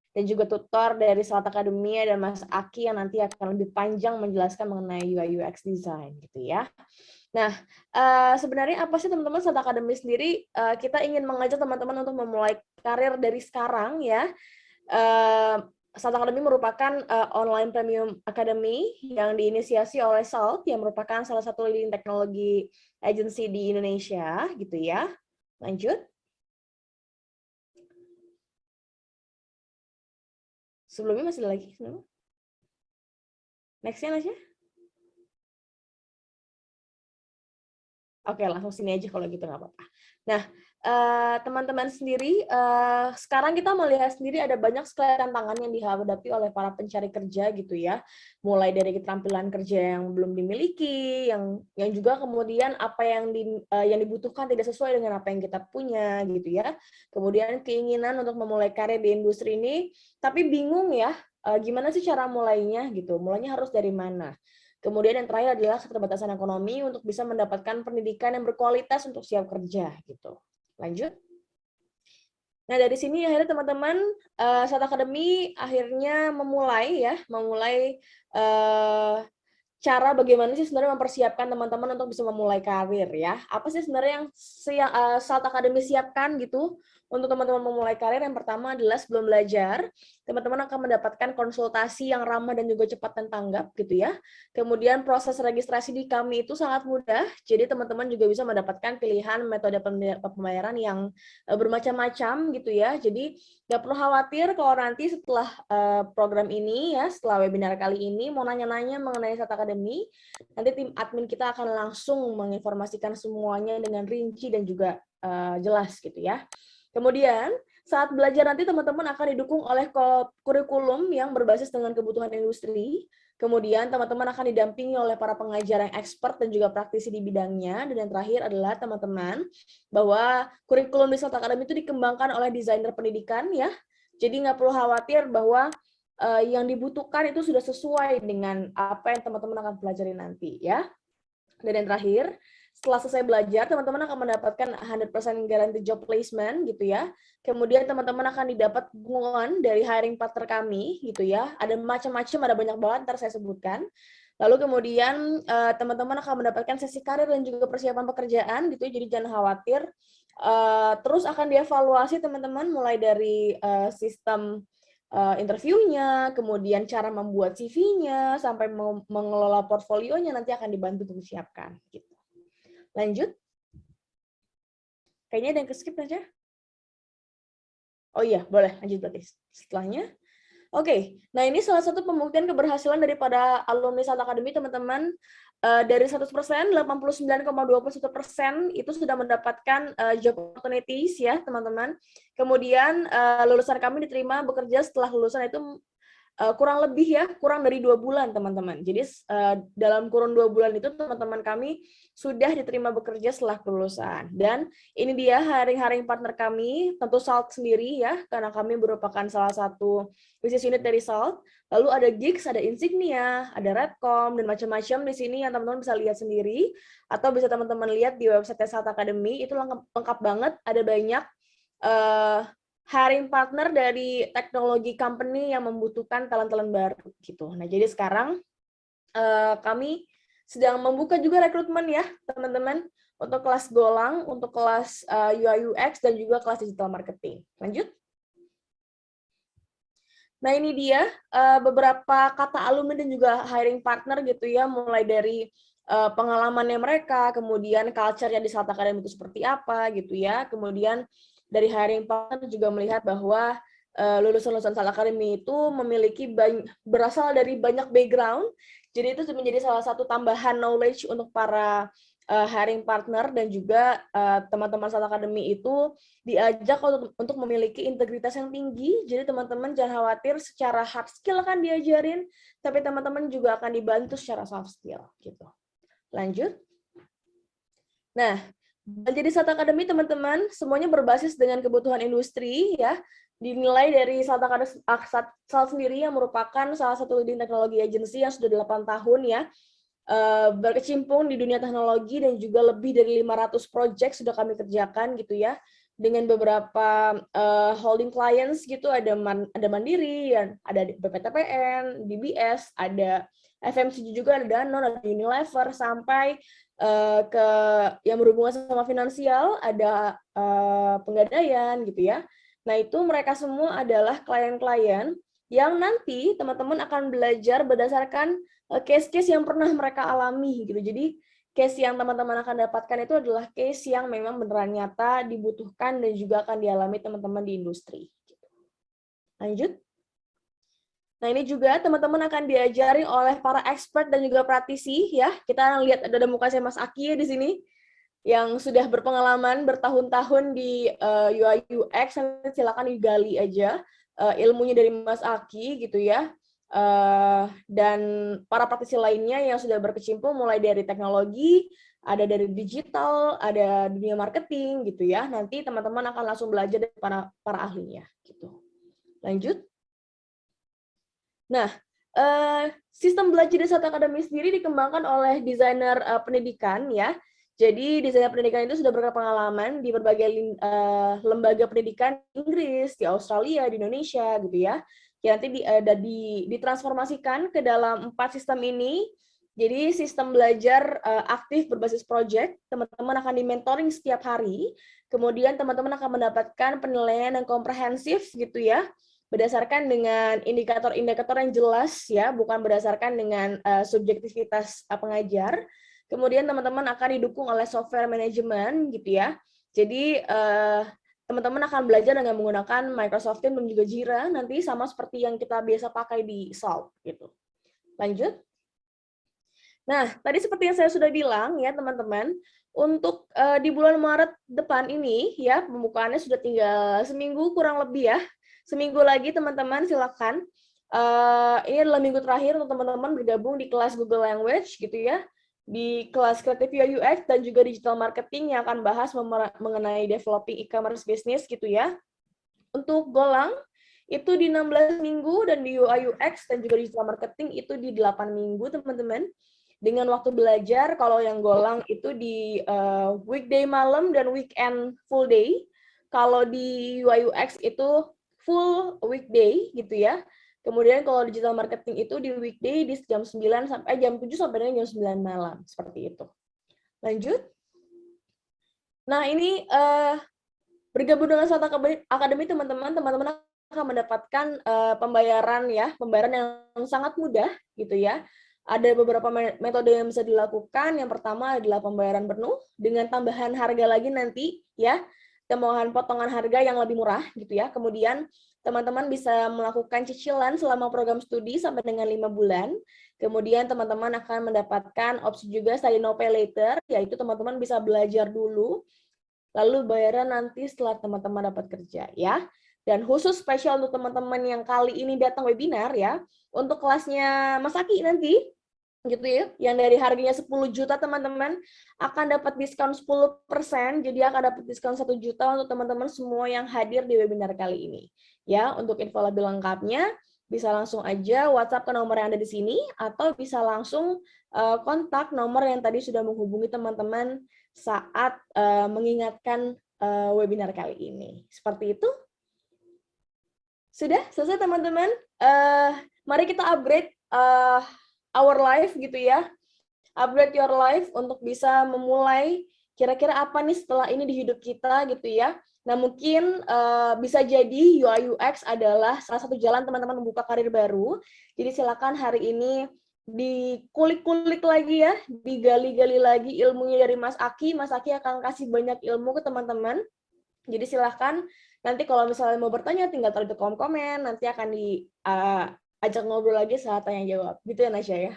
dan juga tutor dari Salt Academy dan Mas Aki yang nanti akan lebih panjang menjelaskan mengenai UI UX design gitu ya. Nah, sebenarnya apa sih teman-teman Salt Academy sendiri? Kita ingin mengajak teman-teman untuk memulai karir dari sekarang ya. Salt Academy merupakan online premium academy yang diinisiasi oleh Salt yang merupakan salah satu leading teknologi agency di Indonesia gitu ya. Lanjut. Sebelumnya masih ada lagi. Next-nya Nasya. Oke, langsung sini aja kalau gitu nggak apa-apa. Nah, teman-teman sendiri, sekarang kita melihat sendiri ada banyak sekali tantangan yang dihadapi oleh para pencari kerja gitu ya. Mulai dari keterampilan kerja yang belum dimiliki, yang juga kemudian apa yang dibutuhkan tidak sesuai dengan apa yang kita punya gitu ya. Kemudian keinginan untuk memulai karir di industri ini, tapi bingung ya, gimana sih cara mulainya gitu. Mulainya harus dari mana? Kemudian yang terakhir adalah keterbatasan ekonomi untuk bisa mendapatkan pendidikan yang berkualitas untuk siap kerja gitu. Lanjut. Nah, dari sini akhirnya teman-teman Salt Academy akhirnya memulai cara bagaimana sih sebenarnya mempersiapkan teman-teman untuk bisa memulai karir ya. Apa sih sebenarnya yang Salt Academy siapkan gitu untuk teman-teman memulai karir? Yang pertama adalah sebelum belajar, teman-teman akan mendapatkan konsultasi yang ramah dan juga cepat dan tanggap gitu ya. Kemudian proses registrasi di kami itu sangat mudah, jadi teman-teman juga bisa mendapatkan pilihan metode pembayaran yang bermacam-macam gitu ya. Jadi nggak perlu khawatir kalau nanti setelah program ini ya, setelah webinar kali ini mau nanya-nanya mengenai Salt Academy, nanti tim admin kita akan langsung menginformasikan semuanya dengan rinci dan juga jelas gitu ya. Kemudian saat belajar nanti teman-teman akan didukung oleh kurikulum yang berbasis dengan kebutuhan industri. Kemudian teman-teman akan didampingi oleh para pengajar yang expert dan juga praktisi di bidangnya. Dan yang terakhir adalah teman-teman bahwa kurikulum di Salt Academy itu dikembangkan oleh desainer pendidikan ya. Jadi nggak perlu khawatir bahwa yang dibutuhkan itu sudah sesuai dengan apa yang teman-teman akan pelajari nanti ya. Dan yang terakhir, setelah selesai belajar, teman-teman akan mendapatkan 100% guaranteed job placement gitu ya. Kemudian teman-teman akan didapat dukungan dari hiring partner kami gitu ya. Ada macam-macam, ada banyak banget, ntar saya sebutkan. Lalu kemudian teman-teman akan mendapatkan sesi karir dan juga persiapan pekerjaan gitu ya. Jadi jangan khawatir. Terus akan dievaluasi teman-teman mulai dari sistem interviewnya, kemudian cara membuat CV-nya, sampai mengelola portfolionya nanti akan dibantu untuk disiapkan. Gitu. Lanjut. Kayaknya ada yang ke-skip aja. Oh iya, boleh lanjut berarti. Setelahnya. Oke, nah ini salah satu pembuktian keberhasilan daripada alumni Salt Academy, teman-teman. Dari 100%, 89,21% itu sudah mendapatkan job opportunities ya, teman-teman. Kemudian lulusan kami diterima bekerja setelah lulusan itu kurang dari 2 bulan, teman-teman. Jadi dalam kurun 2 bulan itu teman-teman kami sudah diterima bekerja setelah kelulusan. Dan ini dia hiring partner kami, tentu Salt sendiri ya, karena kami merupakan salah satu business unit dari Salt. Lalu ada Gigs, ada Insignia, ada Redcom, dan macam-macam di sini yang teman-teman bisa lihat sendiri, atau bisa teman-teman lihat di website Salt Academy, itu lengkap banget, ada banyak hiring partner dari teknologi company yang membutuhkan talent-talent baru gitu. Nah, jadi sekarang kami sedang membuka juga rekrutmen ya, teman-teman, untuk kelas Golang, untuk kelas UI UX dan juga kelas digital marketing. Lanjut. Nah, ini dia beberapa kata alumni dan juga hiring partner gitu ya, mulai dari pengalamannya mereka, kemudian culture-nya di Salt Academy itu seperti apa gitu ya, kemudian dari hiring partner juga melihat bahwa lulusan-lulusan Salt Academy itu berasal dari banyak background, jadi itu menjadi salah satu tambahan knowledge untuk para hiring partner dan juga teman-teman Salt Academy itu diajak untuk memiliki integritas yang tinggi. Jadi teman-teman jangan khawatir secara hard skill akan diajarin, tapi teman-teman juga akan dibantu secara soft skill gitu. Lanjut. Nah, jadi Salt Academy teman-teman semuanya berbasis dengan kebutuhan industri ya. Dinilai dari Salt sendiri yang merupakan salah satu leading teknologi agency yang sudah 8 tahun ya. Berkecimpung di dunia teknologi dan juga lebih dari 500 project sudah kami kerjakan gitu ya. dengan beberapa holding clients gitu, ada Mandiri, ada BPTPN, DBS, ada FMCG juga, ada Danone, ada Unilever, sampai ke yang berhubungan sama finansial, ada Pegadaian gitu ya. Nah, itu mereka semua adalah klien-klien yang nanti teman-teman akan belajar berdasarkan case-case yang pernah mereka alami gitu. Jadi case yang teman-teman akan dapatkan itu adalah case yang memang beneran nyata dibutuhkan dan juga akan dialami teman-teman di industri. Lanjut. Nah, ini juga teman-teman akan diajari oleh para expert dan juga praktisi ya. Kita lihat ada mukanya Mas Aki ya di sini yang sudah berpengalaman bertahun-tahun di UI UX. Silakan digali aja ilmunya dari Mas Aki gitu ya. Dan para praktisi lainnya yang sudah berkecimpung mulai dari teknologi, ada dari digital, ada dunia marketing gitu ya. Nanti teman-teman akan langsung belajar dari para ahlinya gitu. Lanjut. Nah, sistem belajar di Saat Akademi sendiri dikembangkan oleh desainer pendidikan ya. Jadi desainer pendidikan itu sudah berpengalaman di berbagai lembaga pendidikan Inggris, di Australia, di Indonesia gitu ya. Yang nanti ditransformasikan ke dalam 4 sistem ini. Jadi sistem belajar aktif berbasis project, teman-teman akan di-mentoring setiap hari. Kemudian teman-teman akan mendapatkan penilaian yang komprehensif gitu ya, berdasarkan dengan indikator-indikator yang jelas ya, bukan berdasarkan dengan subjektivitas pengajar. Kemudian teman-teman akan didukung oleh software manajemen gitu ya. Jadi teman-teman akan belajar dengan menggunakan Microsoft Teams dan juga Jira, nanti sama seperti yang kita biasa pakai di Salt gitu. Lanjut. Nah, tadi seperti yang saya sudah bilang ya teman-teman, untuk di bulan Maret depan ini ya, pembukaannya sudah tinggal seminggu kurang lebih ya. Seminggu lagi teman-teman silakan. Ini adalah minggu terakhir untuk teman-teman bergabung di kelas Google Language gitu ya. Di kelas Creative UI UX dan juga Digital Marketing yang akan bahas mengenai developing e-commerce business gitu ya. Untuk Golang itu di 16 minggu dan di UI UX dan juga Digital Marketing itu di 8 minggu teman-teman. Dengan waktu belajar, kalau yang Golang itu di weekday malam dan weekend full day. Kalau di UI UX itu full weekday gitu ya. Kemudian kalau digital marketing itu di weekday di jam 9 sampai jam 7 sampai dengan jam 9 malam, seperti itu. Lanjut. Nah, ini bergabung dengan Salt Academy teman-teman akan mendapatkan pembayaran yang sangat mudah gitu ya. Ada beberapa metode yang bisa dilakukan. Yang pertama adalah pembayaran penuh dengan tambahan harga lagi nanti ya, tambahan potongan harga yang lebih murah gitu ya. Kemudian teman-teman bisa melakukan cicilan selama program studi sampai dengan 5 bulan. Kemudian teman-teman akan mendapatkan opsi juga study no pay later, yaitu teman-teman bisa belajar dulu lalu bayaran nanti setelah teman-teman dapat kerja ya. Dan khusus spesial untuk teman-teman yang kali ini datang webinar ya, untuk kelasnya Mas Aki nanti gitu ya, yang dari harganya 10 juta teman-teman akan dapat diskon 10%, jadi akan dapat diskon 1 juta untuk teman-teman semua yang hadir di webinar kali ini. Ya, untuk info lebih lengkapnya bisa langsung aja WhatsApp ke nomor yang ada di sini atau bisa langsung kontak nomor yang tadi sudah menghubungi teman-teman saat mengingatkan webinar kali ini. Seperti itu. Sudah selesai teman-teman. Mari kita upgrade our life gitu ya. Upgrade your life untuk bisa memulai kira-kira apa nih setelah ini di hidup kita gitu ya. Nah, mungkin bisa jadi UI UX adalah salah satu jalan teman-teman membuka karir baru. Jadi silakan hari ini dikulik-kulik lagi ya, digali-gali lagi ilmunya dari Mas Aki. Mas Aki akan kasih banyak ilmu ke teman-teman. Jadi silahkan nanti kalau misalnya mau bertanya tinggal taruh di kolom komen, nanti akan diajak ngobrol lagi saat tanya jawab. Gitu ya Nasya ya.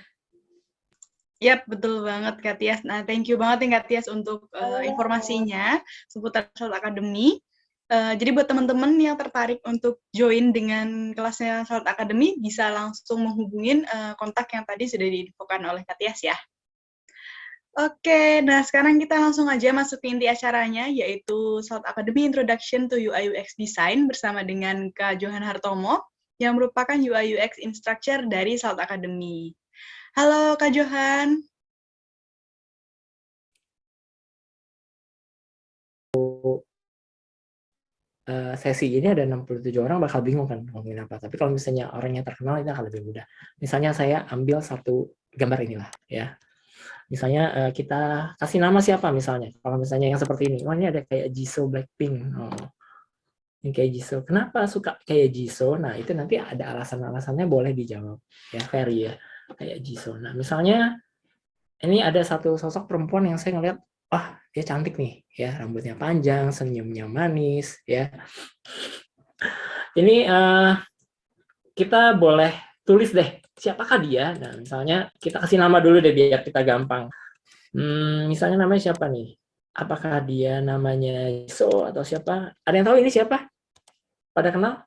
Yap, betul banget Kak Tias. Nah, thank you banget nih Kak Tias untuk informasinya seputar Salt Academy. Jadi buat teman-teman yang tertarik untuk join dengan kelasnya Salt Academy, bisa langsung menghubungin kontak yang tadi sudah diinfokan oleh Kak Tias ya. Oke, nah sekarang kita langsung aja masuk ke inti acaranya, yaitu Salt Academy Introduction to UI UX Design bersama dengan Kak Johan Hartomo, yang merupakan UI UX Instructor dari Salt Academy. Halo Kak Johan. sesi ini ada 67 orang bakal bingung kan ngomongin apa. Tapi kalau misalnya orangnya terkenal itu akan lebih mudah. Misalnya saya ambil satu gambar inilah ya. Misalnya kita kasih nama siapa misalnya. Kalau misalnya yang seperti ini, oh ini ada kayak Jisoo Blackpink. Oh, ini kayak Jisoo. Kenapa suka kayak Jisoo? Nah itu nanti ada alasan-alasannya boleh dijawab ya, Ferry ya. Kayak Jisoo. Nah misalnya ini ada satu sosok perempuan yang saya ngeliat, wah dia cantik nih ya, rambutnya panjang, senyumnya manis ya. Ini kita boleh tulis deh siapakah dia. Nah misalnya kita kasih nama dulu deh biar kita gampang. Misalnya namanya siapa nih? Apakah dia namanya Jisoo atau siapa? Ada yang tahu ini siapa? Pada kenal?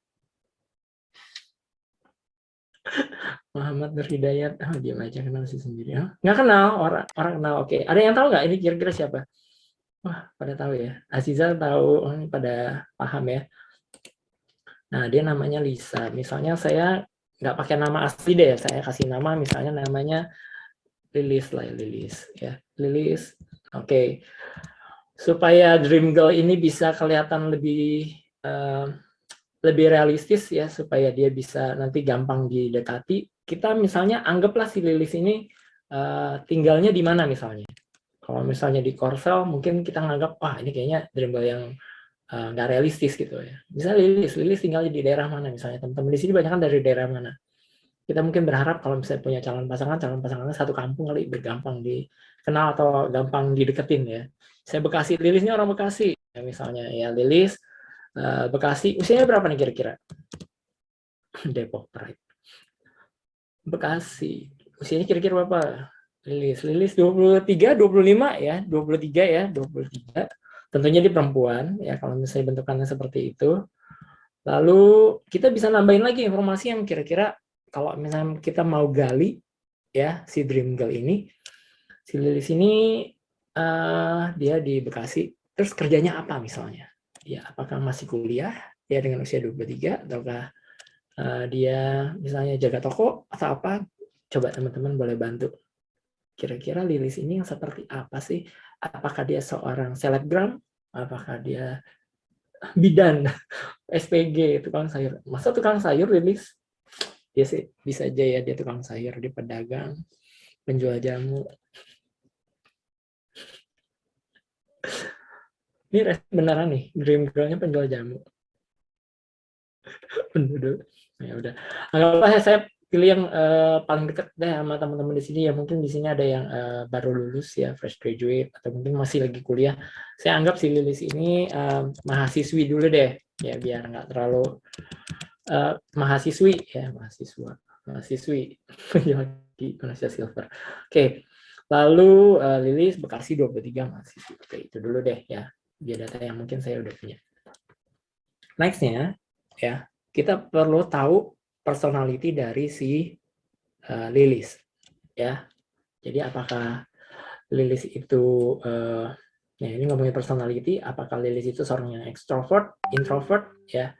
Muhammad Nur Hidayat. Oh, diam aja, kenal sih sendiri. Oh, nggak kenal, orang kenal. Oke. Ada yang tahu nggak ini kira-kira siapa? Wah, pada tahu ya. Aziza tahu, oh, ini pada paham ya. Nah, dia namanya Lisa. Misalnya saya nggak pakai nama asli deh, saya kasih nama misalnya namanya Lilis lah, Lilis ya. Lilis. Oke. Supaya Dream Girl ini bisa kelihatan lebih realistis ya, supaya dia bisa nanti gampang didekati. Kita misalnya anggaplah si Lilis ini tinggalnya di mana misalnya. Kalau misalnya di Korsel, mungkin kita nganggap, wah ini kayaknya Dream Girl yang nggak realistis gitu ya. Misalnya Lilis tinggalnya di daerah mana misalnya, teman-teman di sini banyak kan dari daerah mana. Kita mungkin berharap kalau misalnya punya calon pasangannya satu kampung kali, gampang dikenal atau gampang dideketin ya. Saya Bekasi, Lilis ini orang Bekasi. Ya, misalnya ya Lilis, Bekasi, usianya berapa nih kira-kira? Depok, right. Bekasi, usianya kira-kira berapa? Lilis 23, 25 ya, 23 ya, 23. Tentunya di perempuan ya, kalau misalnya bentukannya seperti itu. Lalu kita bisa nambahin lagi informasi yang kira-kira kalau misalnya kita mau gali ya si Dream Girl ini, si Lilis ini dia di Bekasi, terus kerjanya apa misalnya? Ya, apakah masih kuliah ya dengan usia 23 ataukah dia misalnya jaga toko atau apa? Coba teman-teman boleh bantu. Kira-kira Lilis ini yang seperti apa sih? Apakah dia seorang selebgram? Apakah dia bidan, SPG, tukang sayur? Masa tukang sayur Lilis? Dia sih bisa aja ya, dia tukang sayur, dia pedagang, penjual jamu. Ini beneran nih, Dream Girl-nya penjual jamu. Bener. Ya udah. Anggaplah saya pilih yang paling dekat deh sama teman-teman di sini ya. Mungkin di sini ada yang baru lulus ya, fresh graduate atau mungkin masih lagi kuliah. Saya anggap si Lilis ini mahasiswi dulu deh, ya biar nggak terlalu mahasiswi ya, mahasiswi Indonesia Silver. Oke. Lalu Lilis Bekasi 23 mahasiswi. Oke, itu dulu deh ya. Biar data yang mungkin saya udah punya. Next-nya ya, kita perlu tahu personality dari si Lilis ya. Jadi apakah Lilis itu ya ini ngomongin personality, apakah Lilis itu seorang yang extrovert, introvert ya.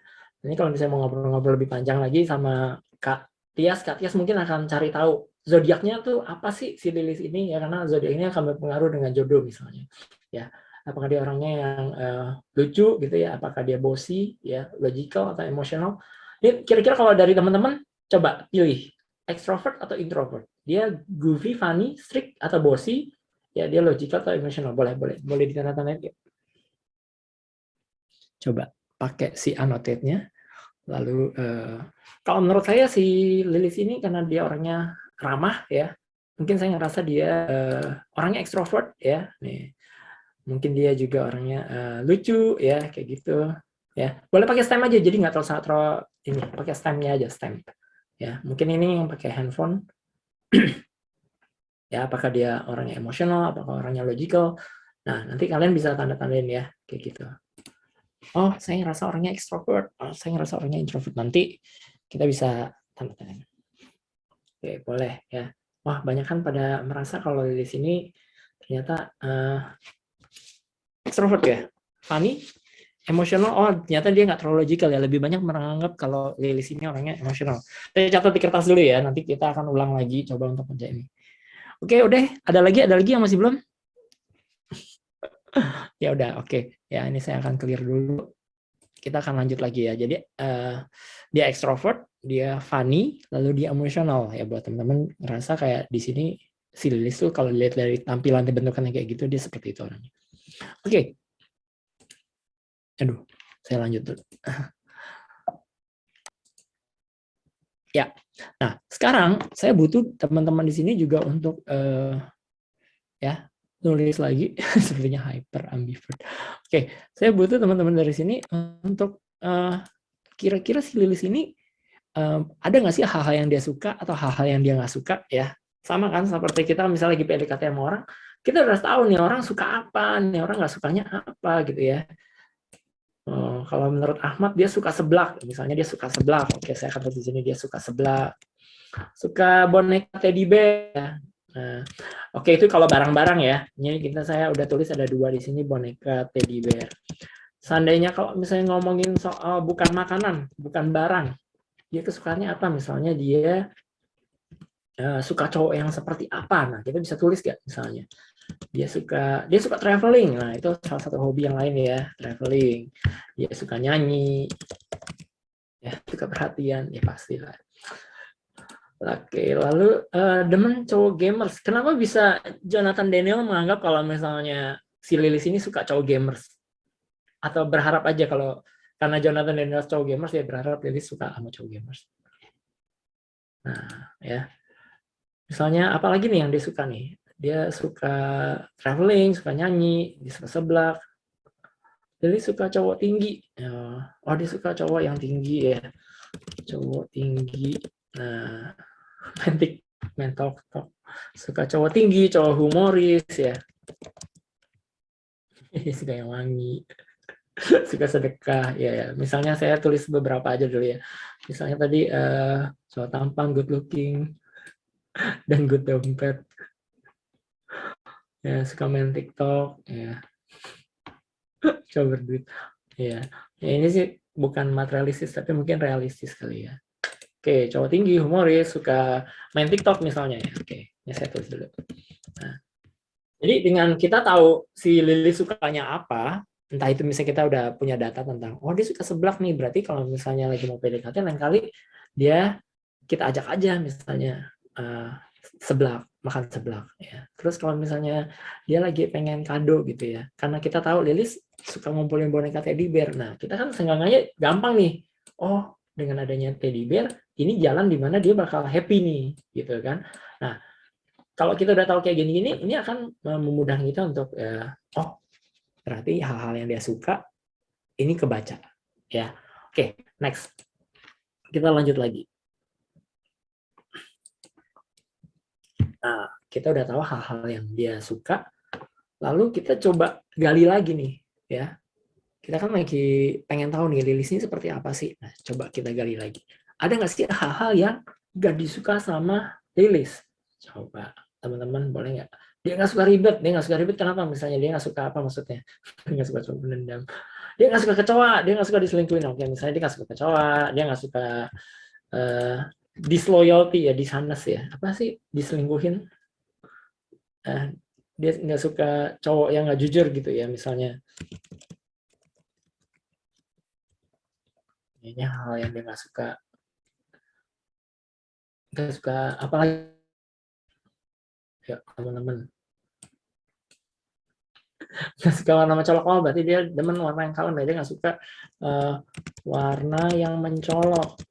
Ini kalau misalnya mau ngobrol-ngobrol lebih panjang lagi sama Kak Tias mungkin akan cari tahu zodiaknya tuh apa sih si Lilis ini ya, karena zodiak ini akan berpengaruh dengan jodoh misalnya ya. Apakah dia orangnya yang lucu gitu ya, apakah dia bossy ya, logical atau emosional. Ini kira-kira kalau dari teman-teman coba pilih extrovert atau introvert. Dia goofy, funny, strict atau bossy, ya dia logical atau emosional. Boleh ditanda-tandain ya. Coba pakai si annotate-nya. Lalu kalau menurut saya si Lilis ini karena dia orangnya ramah ya, mungkin saya ngerasa dia orangnya ekstrovert ya. Nih, mungkin dia juga orangnya lucu ya kayak gitu ya. Boleh pakai stem aja, jadi nggak terlalu ini, pakai stemnya aja, stem ya. Mungkin ini yang pakai handphone ya, apakah dia orangnya emosional, apakah orangnya logical. Nah nanti kalian bisa tanda-tandain ya kayak gitu. Oh, saya ngerasa orangnya extrovert. Oh, saya ngerasa orangnya introvert. Nanti kita bisa tanda-tandain. Oke, boleh ya. Wah, banyak kan pada merasa kalau di sini ternyata extrovert ya. Funny, emosional. Oh, ternyata dia nggak terlalu logical ya. Lebih banyak menganggap kalau Lilis ini orangnya emosional. Saya catat di kertas dulu ya. Nanti kita akan ulang lagi coba untuk kerja ini. Oke, udah. Ada lagi yang masih belum? Ya udah, oke. Ya, ini saya akan clear dulu. kita akan lanjut lagi ya. Jadi dia extrovert, dia funny, lalu dia emosional ya, buat teman-teman ngerasa kayak di sini si Lilis tuh kalau lihat dari tampilan bentukannya kayak gitu, dia seperti itu orangnya. Oke. Aduh, saya lanjut dulu. Ya. Nah, sekarang saya butuh teman-teman di sini juga untuk ya, nulis lagi sepertinya hyper ambivert. Oke, saya butuh teman-teman dari sini untuk kira-kira si Lilis ini ada nggak sih hal-hal yang dia suka atau hal-hal yang dia nggak suka ya? Sama kan seperti kita misalnya lagi PDKT sama orang, kita udah tahu nih orang suka apa, nih orang nggak sukanya apa gitu ya. Kalau menurut Ahmad dia suka seblak, misalnya dia suka seblak. Oke, saya akan tulis di sini dia suka seblak. Suka boneka teddy bear. Ya. Nah, oke, itu kalau barang-barang ya. Ini saya udah tulis ada 2 di sini boneka teddy bear. Seandainya kalau misalnya ngomongin soal bukan makanan, bukan barang, dia kesukaannya apa? Misalnya dia suka cowok yang seperti apa? Nah, kita bisa tulis nggak misalnya? Dia suka traveling. Nah, itu salah satu hobi yang lain ya, traveling. Dia suka nyanyi. Ya, suka perhatian, ya pastilah. Oke, lalu demen cowok gamers. Kenapa bisa Jonathan Daniel menganggap kalau misalnya si Lilis ini suka cowok gamers? Atau berharap aja kalau karena Jonathan Daniel cowok gamers, ya berharap Lilis suka sama cowok gamers. Nah, ya. Misalnya apalagi nih yang dia suka nih? Dia suka traveling, suka nyanyi, dia suka seblak. Jadi suka cowok tinggi. Oh, dia suka cowok yang tinggi ya. Cowok tinggi. Nah, mental talk. Suka cowok tinggi, cowok humoris ya. Suka yang wangi. Suka sedekah ya. Misalnya saya tulis beberapa aja dulu ya. Misalnya tadi cowok tampan, good looking, dan good dompet. Ya, suka main TikTok ya. Coba berduit. Ya. Ya, ini sih bukan materialistis tapi mungkin realistis kali ya. Oke, cowok tinggi, humoris, suka main TikTok misalnya ya. Oke, ini saya tulis dulu. Nah, jadi dengan kita tahu si Lili sukanya apa, entah itu misalnya kita udah punya data tentang, oh dia suka seblak nih, berarti kalau misalnya lagi mau PDKT lain kali dia kita ajak aja misalnya seblak, makan seblak ya. Terus kalau misalnya dia lagi pengen kado gitu ya, karena kita tahu Lilis suka ngumpulin boneka teddy bear. Nah, kita kan seenggaknya gampang nih. Oh, dengan adanya teddy bear, ini jalan di mana dia bakal happy nih, gitu kan. Nah, kalau kita udah tahu kayak gini-gini, ini akan memudahkan kita untuk oh, berarti hal-hal yang dia suka ini kebaca ya. Oke, next. Kita lanjut lagi. Nah, kita udah tahu hal-hal yang dia suka, lalu kita coba gali lagi nih, ya. Kita kan lagi pengen tahu nih Lilis ini seperti apa sih. Nah, coba kita gali lagi. Ada nggak sih hal-hal yang nggak disuka sama Lilis? Coba teman-teman boleh nggak? Dia nggak suka ribet. Dia nggak suka ribet kenapa? Misalnya dia nggak suka apa maksudnya? Dia nggak suka cowok pendendam. Dia nggak suka kecoa. Dia nggak suka diselingkuhin. Oke, misalnya dia nggak suka kecoa. Dia nggak suka disloyalty ya, dishonest ya. Apa sih diselingkuhin? Dia nggak suka cowok yang nggak jujur gitu ya misalnya. Ini hal yang dia nggak suka. Nggak suka apalagi ya teman-teman. Nggak suka warna mencolok, oh berarti dia demen warna yang kalem ya, dia nggak suka warna yang mencolok.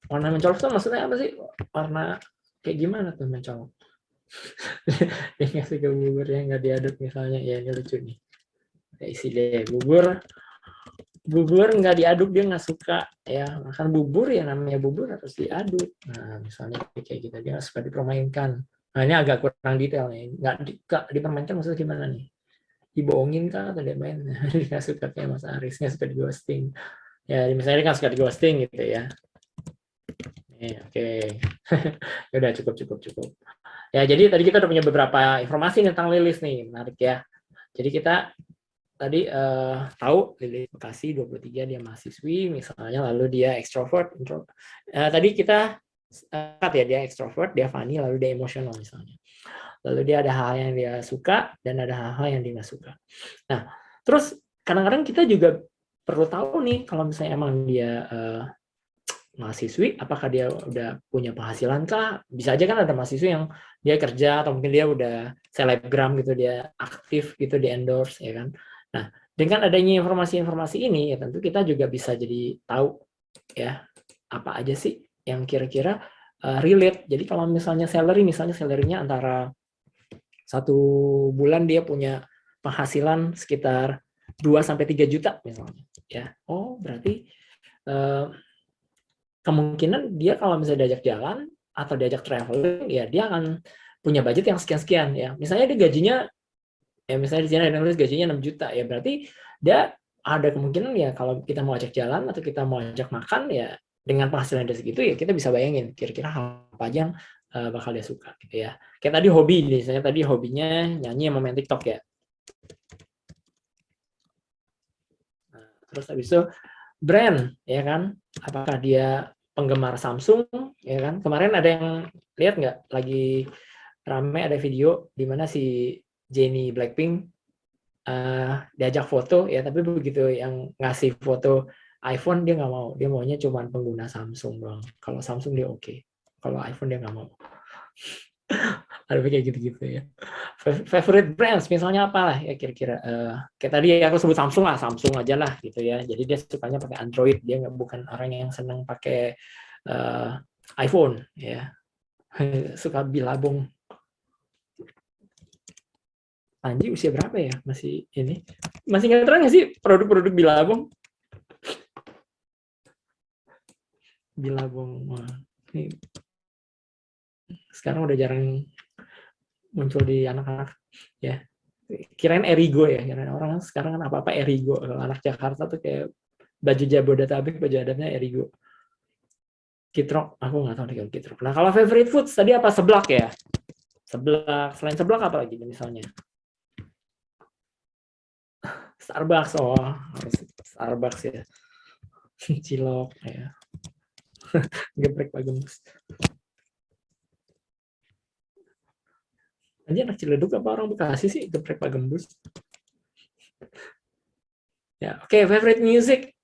Warna mencolok itu maksudnya apa sih? Warna kayak gimana tuh mencolok? Dia nggak suka bubur yang nggak diaduk misalnya, ya ini lucu nih. Isi deh bubur nggak diaduk dia nggak suka ya, makan bubur ya namanya bubur harus diaduk. Nah misalnya kayak gitu, dia nggak suka dipermainkan. Nah ini agak kurang detail nih, nggak dipermainkan maksudnya gimana nih? Dibohongin kah atau dia main? Dia nggak suka kayak Mas Aris, nggak suka di ghosting. Ya misalnya dia nggak suka di ghosting gitu ya. Oke. Udah cukup. Ya jadi tadi kita udah punya beberapa informasi tentang Lilis nih, menarik ya. Jadi kita tadi tahu Lilis Bekasi 23 dia mahasiswi misalnya, lalu dia extrovert, introvert. Tadi kita ya dia extrovert, dia funny, lalu dia emosional misalnya. Lalu dia ada hal yang dia suka dan ada hal-hal yang dia nggak suka. Nah, terus kadang-kadang kita juga perlu tahu nih kalau misalnya emang dia mahasiswi, apakah dia udah punya penghasilan kah? Bisa aja kan ada mahasiswi yang dia kerja atau mungkin dia udah selebgram gitu, dia aktif gitu di endorse ya kan. Nah, dengan adanya informasi-informasi ini ya tentu kita juga bisa jadi tahu ya apa aja sih yang kira-kira relate. Jadi kalau misalnya salarynya antara 1 bulan dia punya penghasilan sekitar 2-3 juta misalnya ya. Oh, berarti kemungkinan dia kalau misalnya diajak jalan atau diajak traveling ya dia akan punya budget yang sekian-sekian ya. Misalnya dia gajinya ya misalnya di sini ada nulis gajinya 6 juta ya, berarti dia ada kemungkinan ya kalau kita mau ajak jalan atau kita mau ajak makan ya dengan penghasilan dari segitu ya kita bisa bayangin kira-kira apa aja yang bakal dia suka gitu ya. Kayak tadi hobi nih, misalnya tadi hobinya nyanyi sama main TikTok ya. Nah, terus habis itu brand ya kan, apakah dia penggemar Samsung ya kan. Kemarin ada yang lihat nggak lagi rame ada video di mana si Jennie Blackpink diajak foto ya, tapi begitu yang ngasih foto iPhone dia nggak mau, dia maunya cuma pengguna Samsung doang. Kalau Samsung dia oke, kalau iPhone dia nggak mau. Ada kayak gitu-gitu ya. Favorite brands misalnya apalah ya kira-kira kayak tadi aku sebut Samsung lah, Samsung aja lah gitu ya. Jadi dia sukanya pakai Android, dia bukan orang yang senang pakai iPhone ya. Suka bilabong. Panji usia berapa ya? Masih ini? Masih nggak terang nggak sih produk-produk bilabong? Bilabong. Wah, ini sekarang udah jarang muncul di anak-anak ya. Kirain Erigo ya, kirain orang sekarang kan apa-apa Erigo. Kalau anak Jakarta tuh kayak baju Jabodetabek, baju adatnya Erigo. Kitrok, aku nggak tahu deh kalau Kitrok. Nah kalau favorite foods tadi apa? Seblak ya? Seblak, selain seblak apa lagi misalnya? Starbucks, oh harus Starbucks ya. Cilok ya. Geprek Pak Gembus. Aja anak Ciledug apa orang Bekasi sih geprek Pak Gembus? Ya, oke, favorite music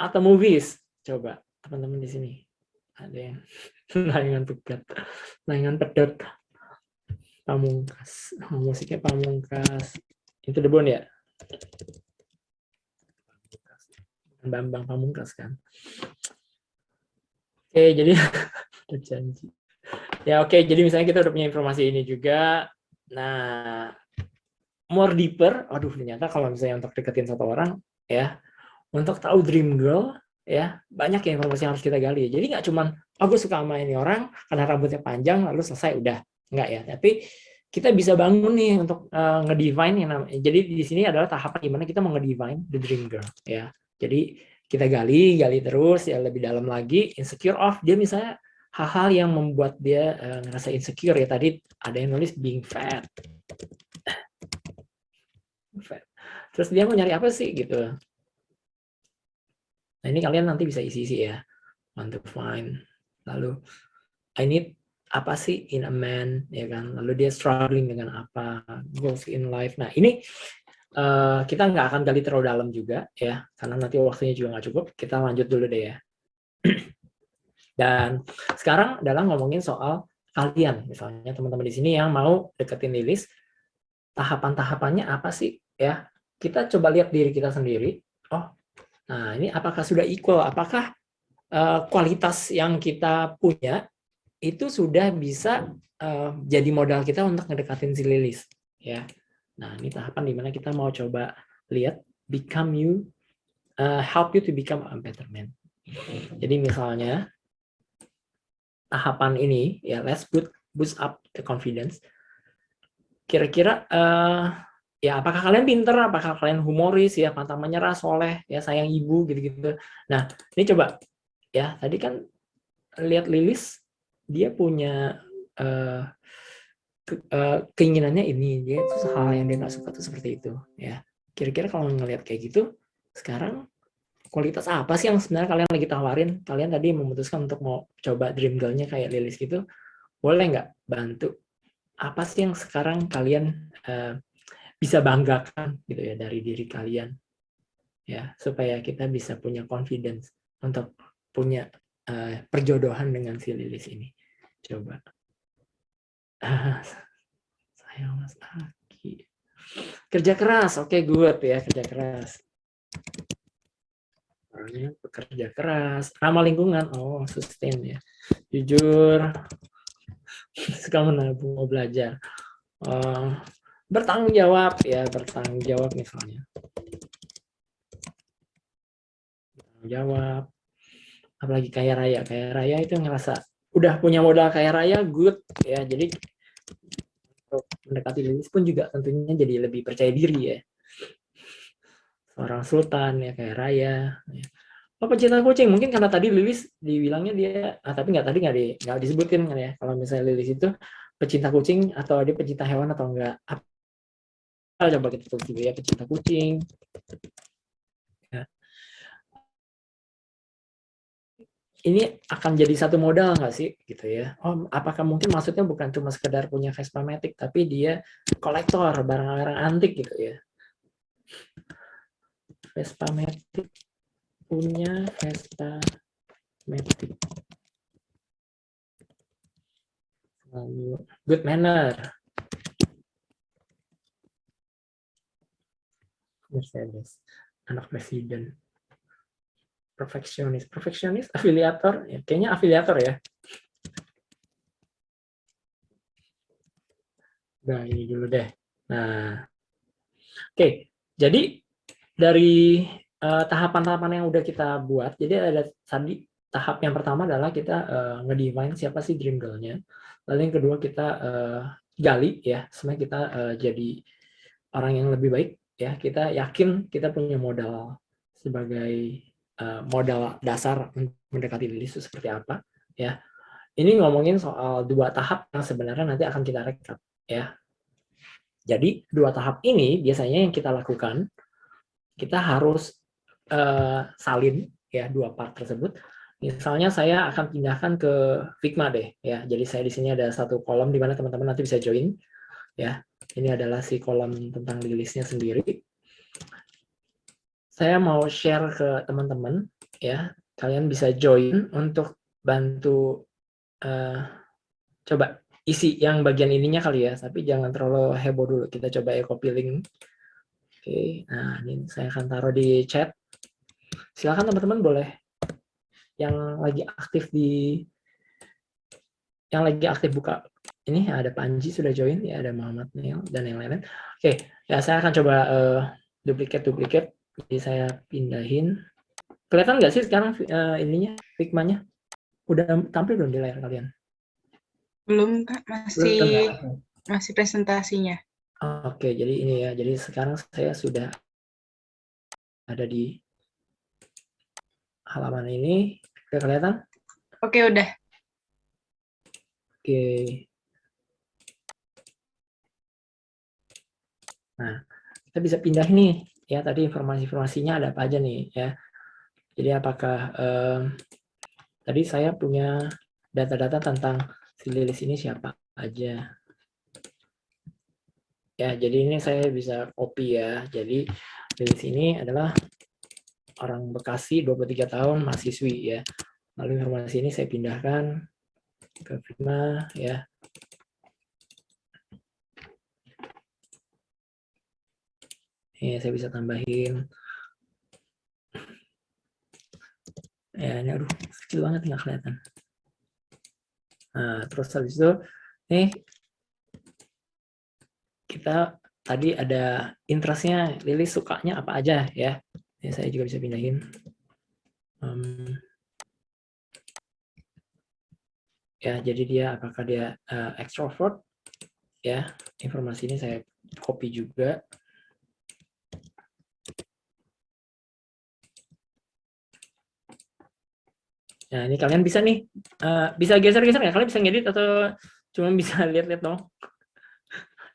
atau movies? Coba teman-teman di sini. Ada yang layangan pegat, layangan pedot, Pamungkas, musiknya Pamungkas. Itu The Bone ya? Bambang Pamungkas kan. Oke, jadi udah janji. Ya oke, jadi misalnya kita udah punya informasi ini juga. Nah, more deeper, aduh ternyata kalau misalnya untuk deketin satu orang ya, untuk tahu dream girl ya, banyak ya informasi yang harus kita gali. Jadi nggak cuman aku suka sama ini orang karena rambutnya panjang lalu selesai udah, nggak ya. Tapi kita bisa bangun nih untuk ngedefine yang namanya. Jadi di sini adalah tahapan gimana kita mau ngedefine the dream girl ya. Jadi kita gali terus ya lebih dalam lagi. Insecure of dia misalnya hal-hal yang membuat dia ngerasa insecure ya. Tadi ada yang nulis being fat. Terus dia mau nyari apa sih gitu. Nah ini kalian nanti bisa isi-isi ya. Want to find. Lalu I need apa sih in a man ya kan. Lalu dia struggling dengan apa. Goals in life. Nah ini kita nggak akan gali terlalu dalam juga ya. Karena nanti waktunya juga nggak cukup. Kita lanjut dulu deh ya. Dan sekarang adalah ngomongin soal kalian. Misalnya teman-teman di sini yang mau deketin Lilis. Tahapan-tahapannya apa sih ya. Kita coba lihat diri kita sendiri. Oh, nah ini apakah sudah equal? Apakah kualitas yang kita punya itu sudah bisa jadi modal kita untuk ngedekatin si Lilis ya. Nah ini tahapan dimana kita mau coba lihat become you, help you to become a better man. Jadi misalnya tahapan ini ya, let's boost up the confidence. Kira-kira ya apakah kalian pinter, apakah kalian humoris ya, pantang menyerah, soleh ya, sayang ibu gitu-gitu. Nah ini coba ya, tadi kan lihat Lilis dia punya keinginannya ini, dia itu hal yang dia nggak suka tuh seperti itu ya. Kira-kira kalau ngelihat kayak gitu, sekarang kualitas apa sih yang sebenarnya kalian lagi tawarin? Kalian tadi memutuskan untuk mau coba dream girl-nya kayak Lilis gitu, boleh nggak bantu? Apa sih yang sekarang kalian bisa banggakan gitu ya dari diri kalian? ya, supaya kita bisa punya confidence untuk punya perjodohan dengan si Lilis ini. Coba. Sayang Mas Aki. Kerja keras, oke, good ya, kerja keras. Orangnya bekerja keras, ramah lingkungan, oh sustain ya. Jujur, suka menabung, mau belajar. Bertanggung jawab ya, bertanggung jawab misalnya. Bertanggung jawab, apalagi kaya raya itu ngerasa udah punya modal kaya raya, good ya. Jadi untuk mendekati Lilis pun juga tentunya jadi lebih percaya diri ya. Seorang sultan ya, kaya raya ya. Oh, pecinta kucing, mungkin karena tadi Lilis dibilangnya dia, tapi nggak disebutin kan ya, kalau misalnya Lilis itu pecinta kucing atau dia pecinta hewan atau enggak. Apa coba kita tulis dulu ya, pecinta kucing ya. Ini akan jadi satu modal nggak sih gitu ya? Oh, apakah mungkin maksudnya bukan cuma sekedar punya Vespa Matic, tapi dia kolektor barang-barang antik gitu ya? Vespa Matic, punya Vespa Matic. Lalu good manner, Mercedes, anak presiden. Perfeksionis, afiliator, ya, kayaknya afiliator ya. Nah, ini dulu deh. Nah, oke. Jadi dari tahapan-tahapan yang udah kita buat, jadi ada tadi tahap yang pertama adalah kita ngedefine siapa sih dream girl-nya. Lalu yang kedua kita gali ya, sebenarnya kita jadi orang yang lebih baik ya. Kita yakin kita punya modal sebagai modal dasar mendekati Lilis itu seperti apa ya. Ini ngomongin soal dua tahap yang sebenarnya nanti akan kita rekap ya. Jadi dua tahap ini biasanya yang kita lakukan, kita harus salin ya dua part tersebut. Misalnya saya akan pindahkan ke Figma deh ya. Jadi saya di sini ada satu kolom di mana teman-teman nanti bisa join ya. Ini adalah si kolom tentang Lilisnya sendiri. Saya mau share ke teman-teman ya, kalian bisa join untuk bantu coba isi yang bagian ininya kali ya, tapi jangan terlalu heboh dulu. Kita coba ya copy link. Oke, nah ini saya akan taruh di chat. Silakan teman-teman boleh yang lagi aktif buka. Ini ada Panji sudah join ya, ada Muhammad Neil dan yang lain-lain. Oke, ya saya akan coba duplicate. Jadi saya pindahin. Kelihatan nggak sih sekarang ininya, Figma-nya? Udah tampil belum di layar kalian? Belum, Kak. Masih presentasinya. Oke, jadi ini ya. Jadi sekarang saya sudah ada di halaman ini. Udah kelihatan? Oke, udah. Oke. Nah, kita bisa pindah nih. Ya, tadi informasi-informasinya ada apa aja nih ya. Jadi apakah tadi saya punya data-data tentang si Lilis ini siapa aja. Ya, jadi ini saya bisa copy ya. Jadi Lilis ini adalah orang Bekasi, 23 tahun, mahasiswi ya. Lalu informasi ini saya pindahkan ke Figma ya. Ini saya bisa tambahin. Ya, ini aduh kecil banget nggak kelihatan. Nah, terus habis itu nih kita tadi ada interestnya Lilis sukanya apa aja ya. Ini saya juga bisa pindahin. Ya, jadi dia apakah dia extrovert ya. Informasi ini saya copy juga. Nah, ini kalian bisa nih, bisa geser-geser nggak? Kalian bisa ngedit atau cuma bisa lihat-lihat dong?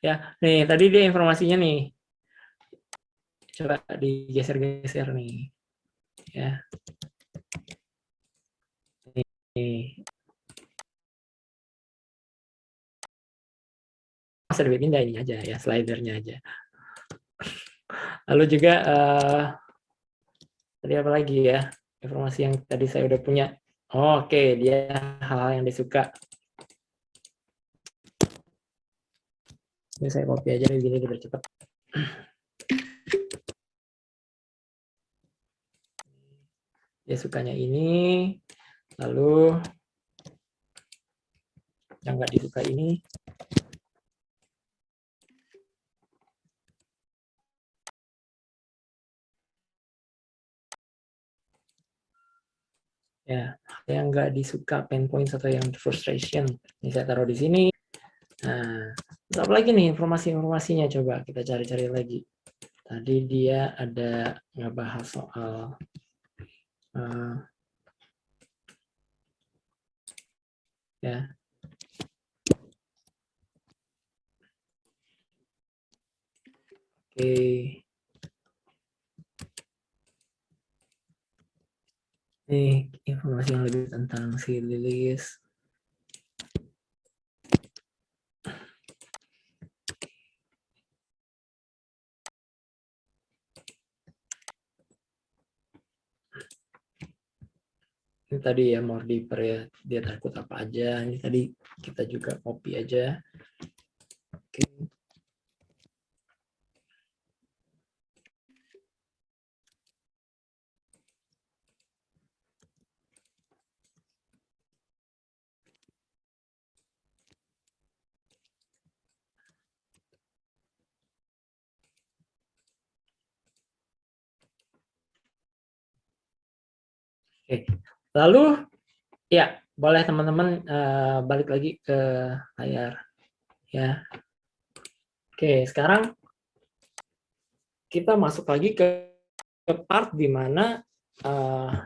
Ya, nih tadi dia informasinya nih. Coba digeser-geser nih. Ya. Nih. Bisa pindah ini aja ya, slidernya aja. Lalu juga Tadi apa lagi ya? Informasi yang tadi saya udah punya. Oke, dia hal yang disuka. Ini saya copy aja begini biar cepat. Dia sukanya ini, lalu yang nggak disuka ini. Ya, yang nggak disuka pain points atau yang frustration. Ini saya taruh di sini. Nah, apa lagi nih informasi-informasinya? Coba kita cari-cari lagi. Tadi dia ada ngebahas soal ya. Oke. Ini informasi yang lebih tentang si Lilis. Ini tadi ya more deeper ya, dia takut apa aja. Ini tadi kita juga copy aja. Oke. Oke. Lalu ya boleh teman-teman balik lagi ke layar ya. Oke, sekarang kita masuk lagi ke part di mana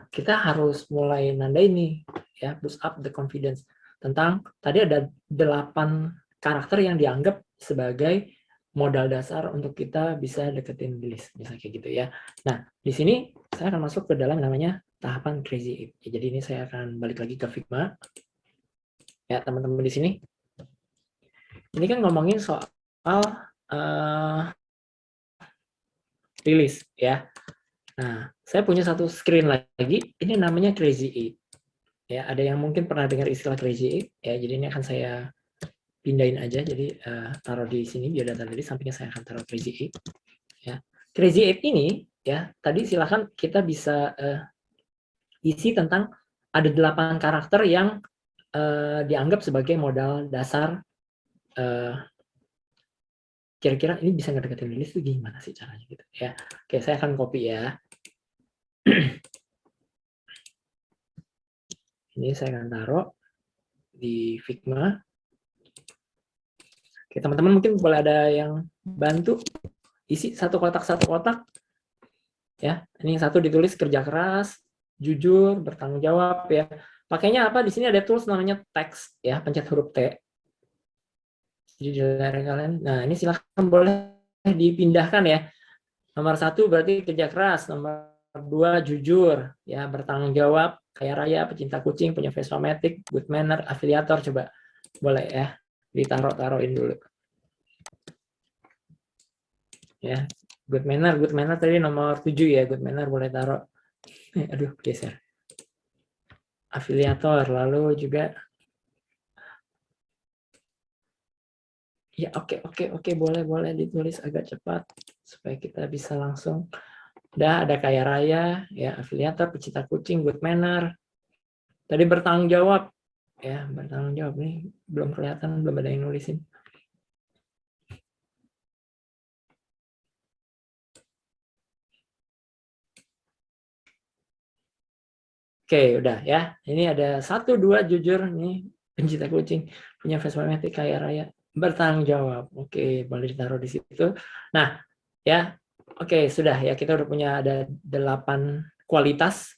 kita harus mulai nandai nih ya, boost up the confidence tentang tadi ada 8 karakter yang dianggap sebagai modal dasar untuk kita bisa deketin Lilis, misalnya kayak gitu ya. Nah, di sini saya akan masuk ke dalam namanya tahapan Crazy 8. Jadi ini saya akan balik lagi ke Figma. Ya, teman-teman di sini. Ini kan ngomongin soal Lilis ya. Nah, saya punya satu screen lagi, ini namanya Crazy 8. Ya, ada yang mungkin pernah dengar istilah Crazy 8 ya. Jadi ini akan saya pindahin aja, jadi taruh di sini biar data dari sampingnya saya akan taruh Crazy 8 ya. Crazy 8 ini ya, tadi silahkan kita bisa isi tentang ada 8 karakter yang dianggap sebagai modal dasar. Kira-kira ini bisa ngedeketin Lilis itu gimana sih caranya gitu ya. Oke, saya akan copy ya. Ini saya akan taruh di Figma. Oke, teman-teman mungkin boleh ada yang bantu isi satu kotak ya. Ini yang satu ditulis kerja keras, jujur, bertanggung jawab ya. Pakainya apa? Di sini ada tools namanya text ya, pencet huruf T. Jadi dari kalian. Nah, ini silahkan boleh dipindahkan ya. Nomor 1 berarti kerja keras, nomor 2 jujur ya, bertanggung jawab, kaya raya, pecinta kucing, punya face romantic, good manner, afiliator. Coba boleh ya ditaruh-taruhin dulu ya. Good manner tadi nomor 7 ya, good manner boleh taruh. Aduh, geser. Afiliator, lalu juga ya, oke, boleh ditulis agak cepat supaya kita bisa langsung. Udah ada kaya raya ya, afiliator, pecinta kucing, good manner. Tadi bertanggung jawab ya, bertanggung jawab nih belum kelihatan, belum ada yang nulisin. Oke, udah ya. Ini ada 1, 2 jujur nih, pencinta kucing, punya face romantic, kaya raya, bertanggung jawab. Oke, boleh ditaruh di situ. Nah, ya. Oke, sudah ya, kita udah punya ada 8 kualitas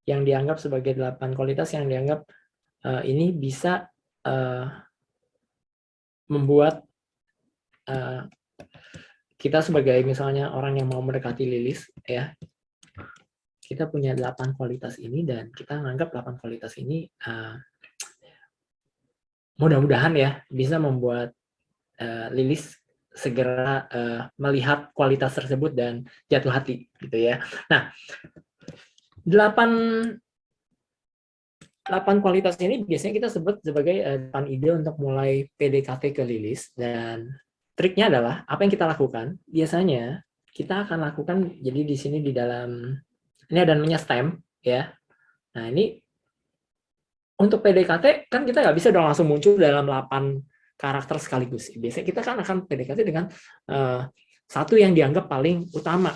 yang dianggap sebagai 8 kualitas yang dianggap ini bisa membuat kita sebagai misalnya orang yang mau mendekati Lilis ya. Kita punya 8 kualitas ini dan kita menganggap 8 kualitas ini mudah-mudahan ya bisa membuat Lilis segera melihat kualitas tersebut dan jatuh hati gitu ya. Nah, 8 kualitas ini biasanya kita sebut sebagai 8 ide untuk mulai PDKT ke Lilis, dan triknya adalah apa yang kita lakukan. Biasanya kita akan lakukan, jadi di sini di dalam ini ada namanya stem ya. Nah, ini untuk PDKT kan kita nggak bisa dong langsung muncul dalam 8 karakter sekaligus. Biasanya kita kan akan PDKT dengan satu yang dianggap paling utama.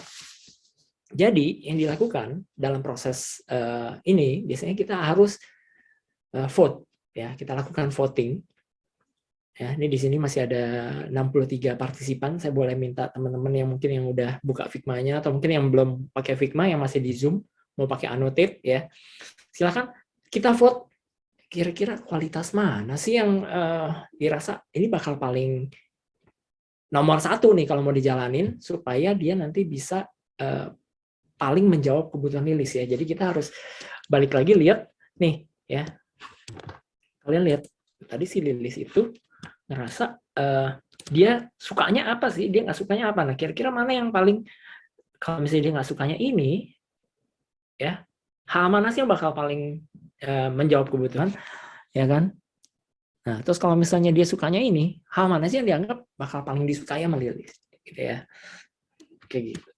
Jadi yang dilakukan dalam proses ini biasanya kita harus vote ya, kita lakukan voting. Ya, ini di sini masih ada 63 partisipan. Saya boleh minta teman-teman yang mungkin yang udah buka Figma-nya atau mungkin yang belum pakai Figma yang masih di Zoom mau pakai Annotate ya. Silakan kita vote kira-kira kualitas mana sih yang dirasa ini bakal paling nomor 1 nih kalau mau dijalanin supaya dia nanti bisa paling menjawab kebutuhan Lilis ya. Jadi kita harus balik lagi lihat nih ya. Kalian lihat tadi si Lilis itu ngerasa dia sukanya apa sih, dia nggak sukanya apa. Nah kira-kira mana yang paling, kalau misalnya dia nggak sukanya ini ya, hal mana sih yang bakal paling menjawab kebutuhan ya kan. Nah terus kalau misalnya dia sukanya ini, hal mana sih yang dianggap bakal paling disukai sama Lilis gitu ya, kayak gitu.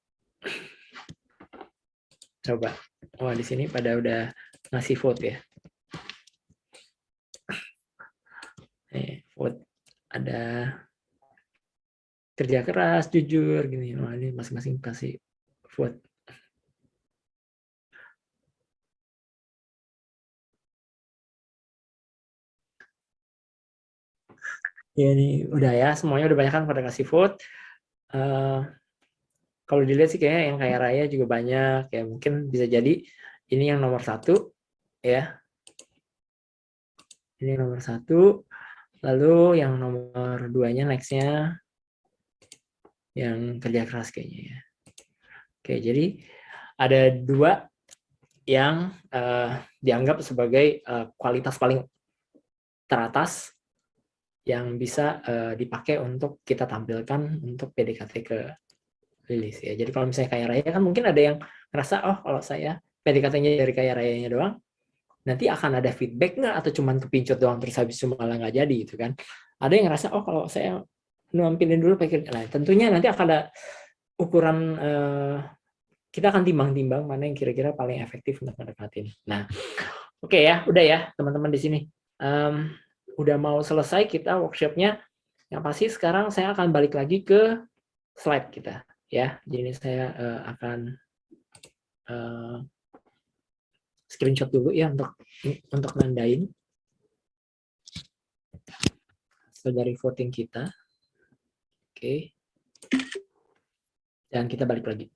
Coba, oh di sini pada udah ngasih vote ya. Nih, vote ada kerja keras, jujur gini. Wah, ini masing-masing kasih vote. Ya ini udah ya, semuanya udah banyak kan pada kasih vote. Kalau dilihat sih kayaknya yang kaya raya juga banyak ya, mungkin bisa jadi ini yang nomor 1 ya. Ini nomor 1, lalu yang nomor 2-nya nextnya yang kerja keras kayaknya ya. Oke, jadi ada 2 yang dianggap sebagai kualitas paling teratas yang bisa dipakai untuk kita tampilkan untuk PDKT ke Lilis ya. Jadi kalau misalnya kaya raya kan mungkin ada yang ngerasa oh kalau saya PDKT-nya dari kaya rayanya doang nanti akan ada feedback nggak atau cuman kepincut doang terus habis itu malah nggak jadi gitu kan. Ada yang ngerasa oh kalau saya nampilin dulu pakai, nah tentunya nanti akan ada ukuran kita akan timbang-timbang mana yang kira-kira paling efektif untuk mendekatin. Nah, oke ya, udah ya teman-teman di sini. Udah mau selesai kita workshopnya. Yang pasti sekarang saya akan balik lagi ke slide kita ya. Jadi saya akan screenshot dulu ya untuk nandain hasil dari voting kita. Oke. Dan kita balik lagi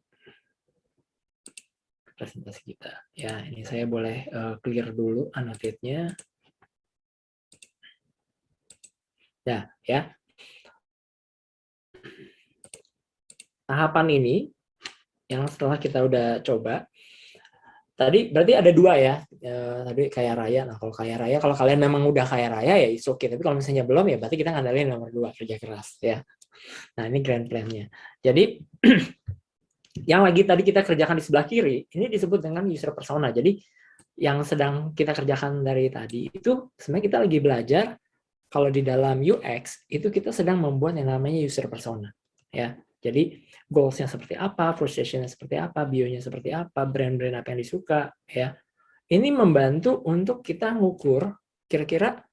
ke presentasi kita. Ya, ini saya boleh clear dulu annotate-nya. Nah, ya. Tahapan ini yang setelah kita udah coba, tadi berarti ada 2 ya. Tadi kaya raya. Nah, kalau kaya raya, kalau kalian memang udah kaya raya ya it's okay. Tapi kalau misalnya belum ya berarti kita ngandalin nomor 2 kerja keras ya. Nah, ini grand plan-nya. Jadi yang lagi tadi kita kerjakan di sebelah kiri, ini disebut dengan user persona. Jadi yang sedang kita kerjakan dari tadi itu sebenarnya kita lagi belajar kalau di dalam UX itu kita sedang membuat yang namanya user persona ya. Jadi goals-nya seperti apa, frustration-nya seperti apa, bio-nya seperti apa, brand-brand apa yang disuka ya. Ini membantu untuk kita ngukur kira-kira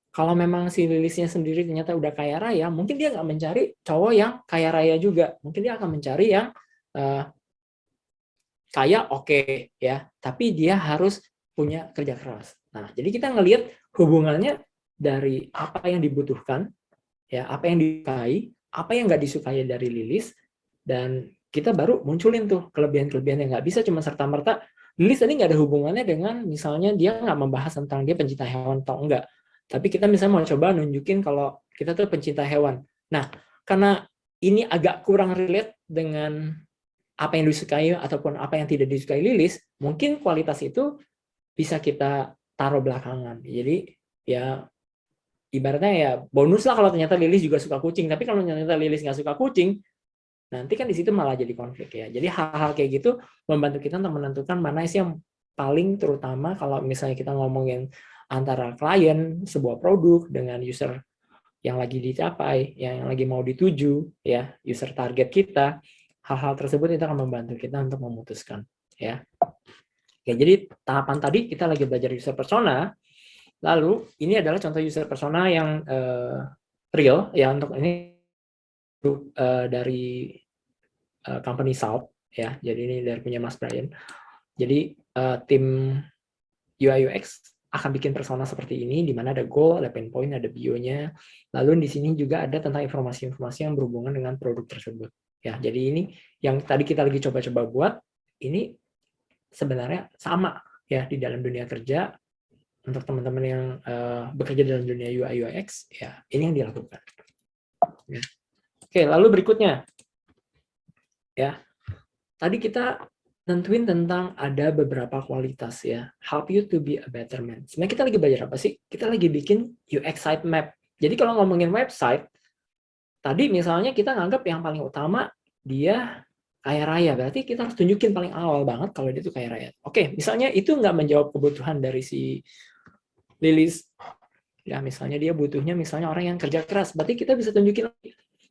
kalau memang si Lilisnya sendiri ternyata udah kaya raya, mungkin dia nggak mencari cowok yang kaya raya juga. Mungkin dia akan mencari yang kaya oke ya, tapi dia harus punya kerja keras. Nah, jadi kita ngelihat hubungannya dari apa yang dibutuhkan, ya, apa yang disukai, apa yang nggak disukai dari Lilis, dan kita baru munculin tuh kelebihan-kelebihan yang nggak bisa cuma serta-merta. Lilis tadi nggak ada hubungannya dengan misalnya dia nggak membahas tentang dia pencinta hewan atau enggak. Tapi kita misalnya mau coba nunjukin kalau kita tuh pencinta hewan. Nah, karena ini agak kurang relate dengan apa yang disukai ataupun apa yang tidak disukai Lilis, mungkin kualitas itu bisa kita taruh belakangan. Jadi ya ibaratnya ya bonus lah kalau ternyata Lilis juga suka kucing. Tapi kalau ternyata Lilis nggak suka kucing, nanti kan di situ malah jadi konflik ya. Jadi hal-hal kayak gitu membantu kita untuk menentukan mana sih yang paling terutama kalau misalnya kita ngomongin antara klien sebuah produk dengan user yang lagi dicapai, yang lagi mau dituju, ya user target kita, hal-hal tersebut itu akan membantu kita untuk memutuskan, ya. Oke, jadi tahapan tadi kita lagi belajar user persona, lalu ini adalah contoh user persona yang real, ya untuk ini dari company South, ya. Jadi ini dari punya Mas Brian. Jadi tim UI UX akan bikin persona seperti ini, di mana ada goal, ada pain point, ada bio-nya. Lalu di sini juga ada tentang informasi-informasi yang berhubungan dengan produk tersebut. Ya, jadi ini yang tadi kita lagi coba-coba buat, ini sebenarnya sama ya di dalam dunia kerja untuk teman-teman yang bekerja dalam dunia UI UX, ya ini yang dilakukan. Ya. Oke, lalu berikutnya, ya tadi kita tentuin tentang ada beberapa kualitas ya, help you to be a better man. Sebenarnya kita lagi belajar apa sih? Kita lagi bikin UX sitemap. Jadi kalau ngomongin website, tadi misalnya kita nganggap yang paling utama dia kaya raya, berarti kita harus tunjukin paling awal banget kalau dia itu kaya raya. Oke, misalnya itu nggak menjawab kebutuhan dari si Lilis. Ya, misalnya dia butuhnya misalnya orang yang kerja keras, berarti kita bisa tunjukin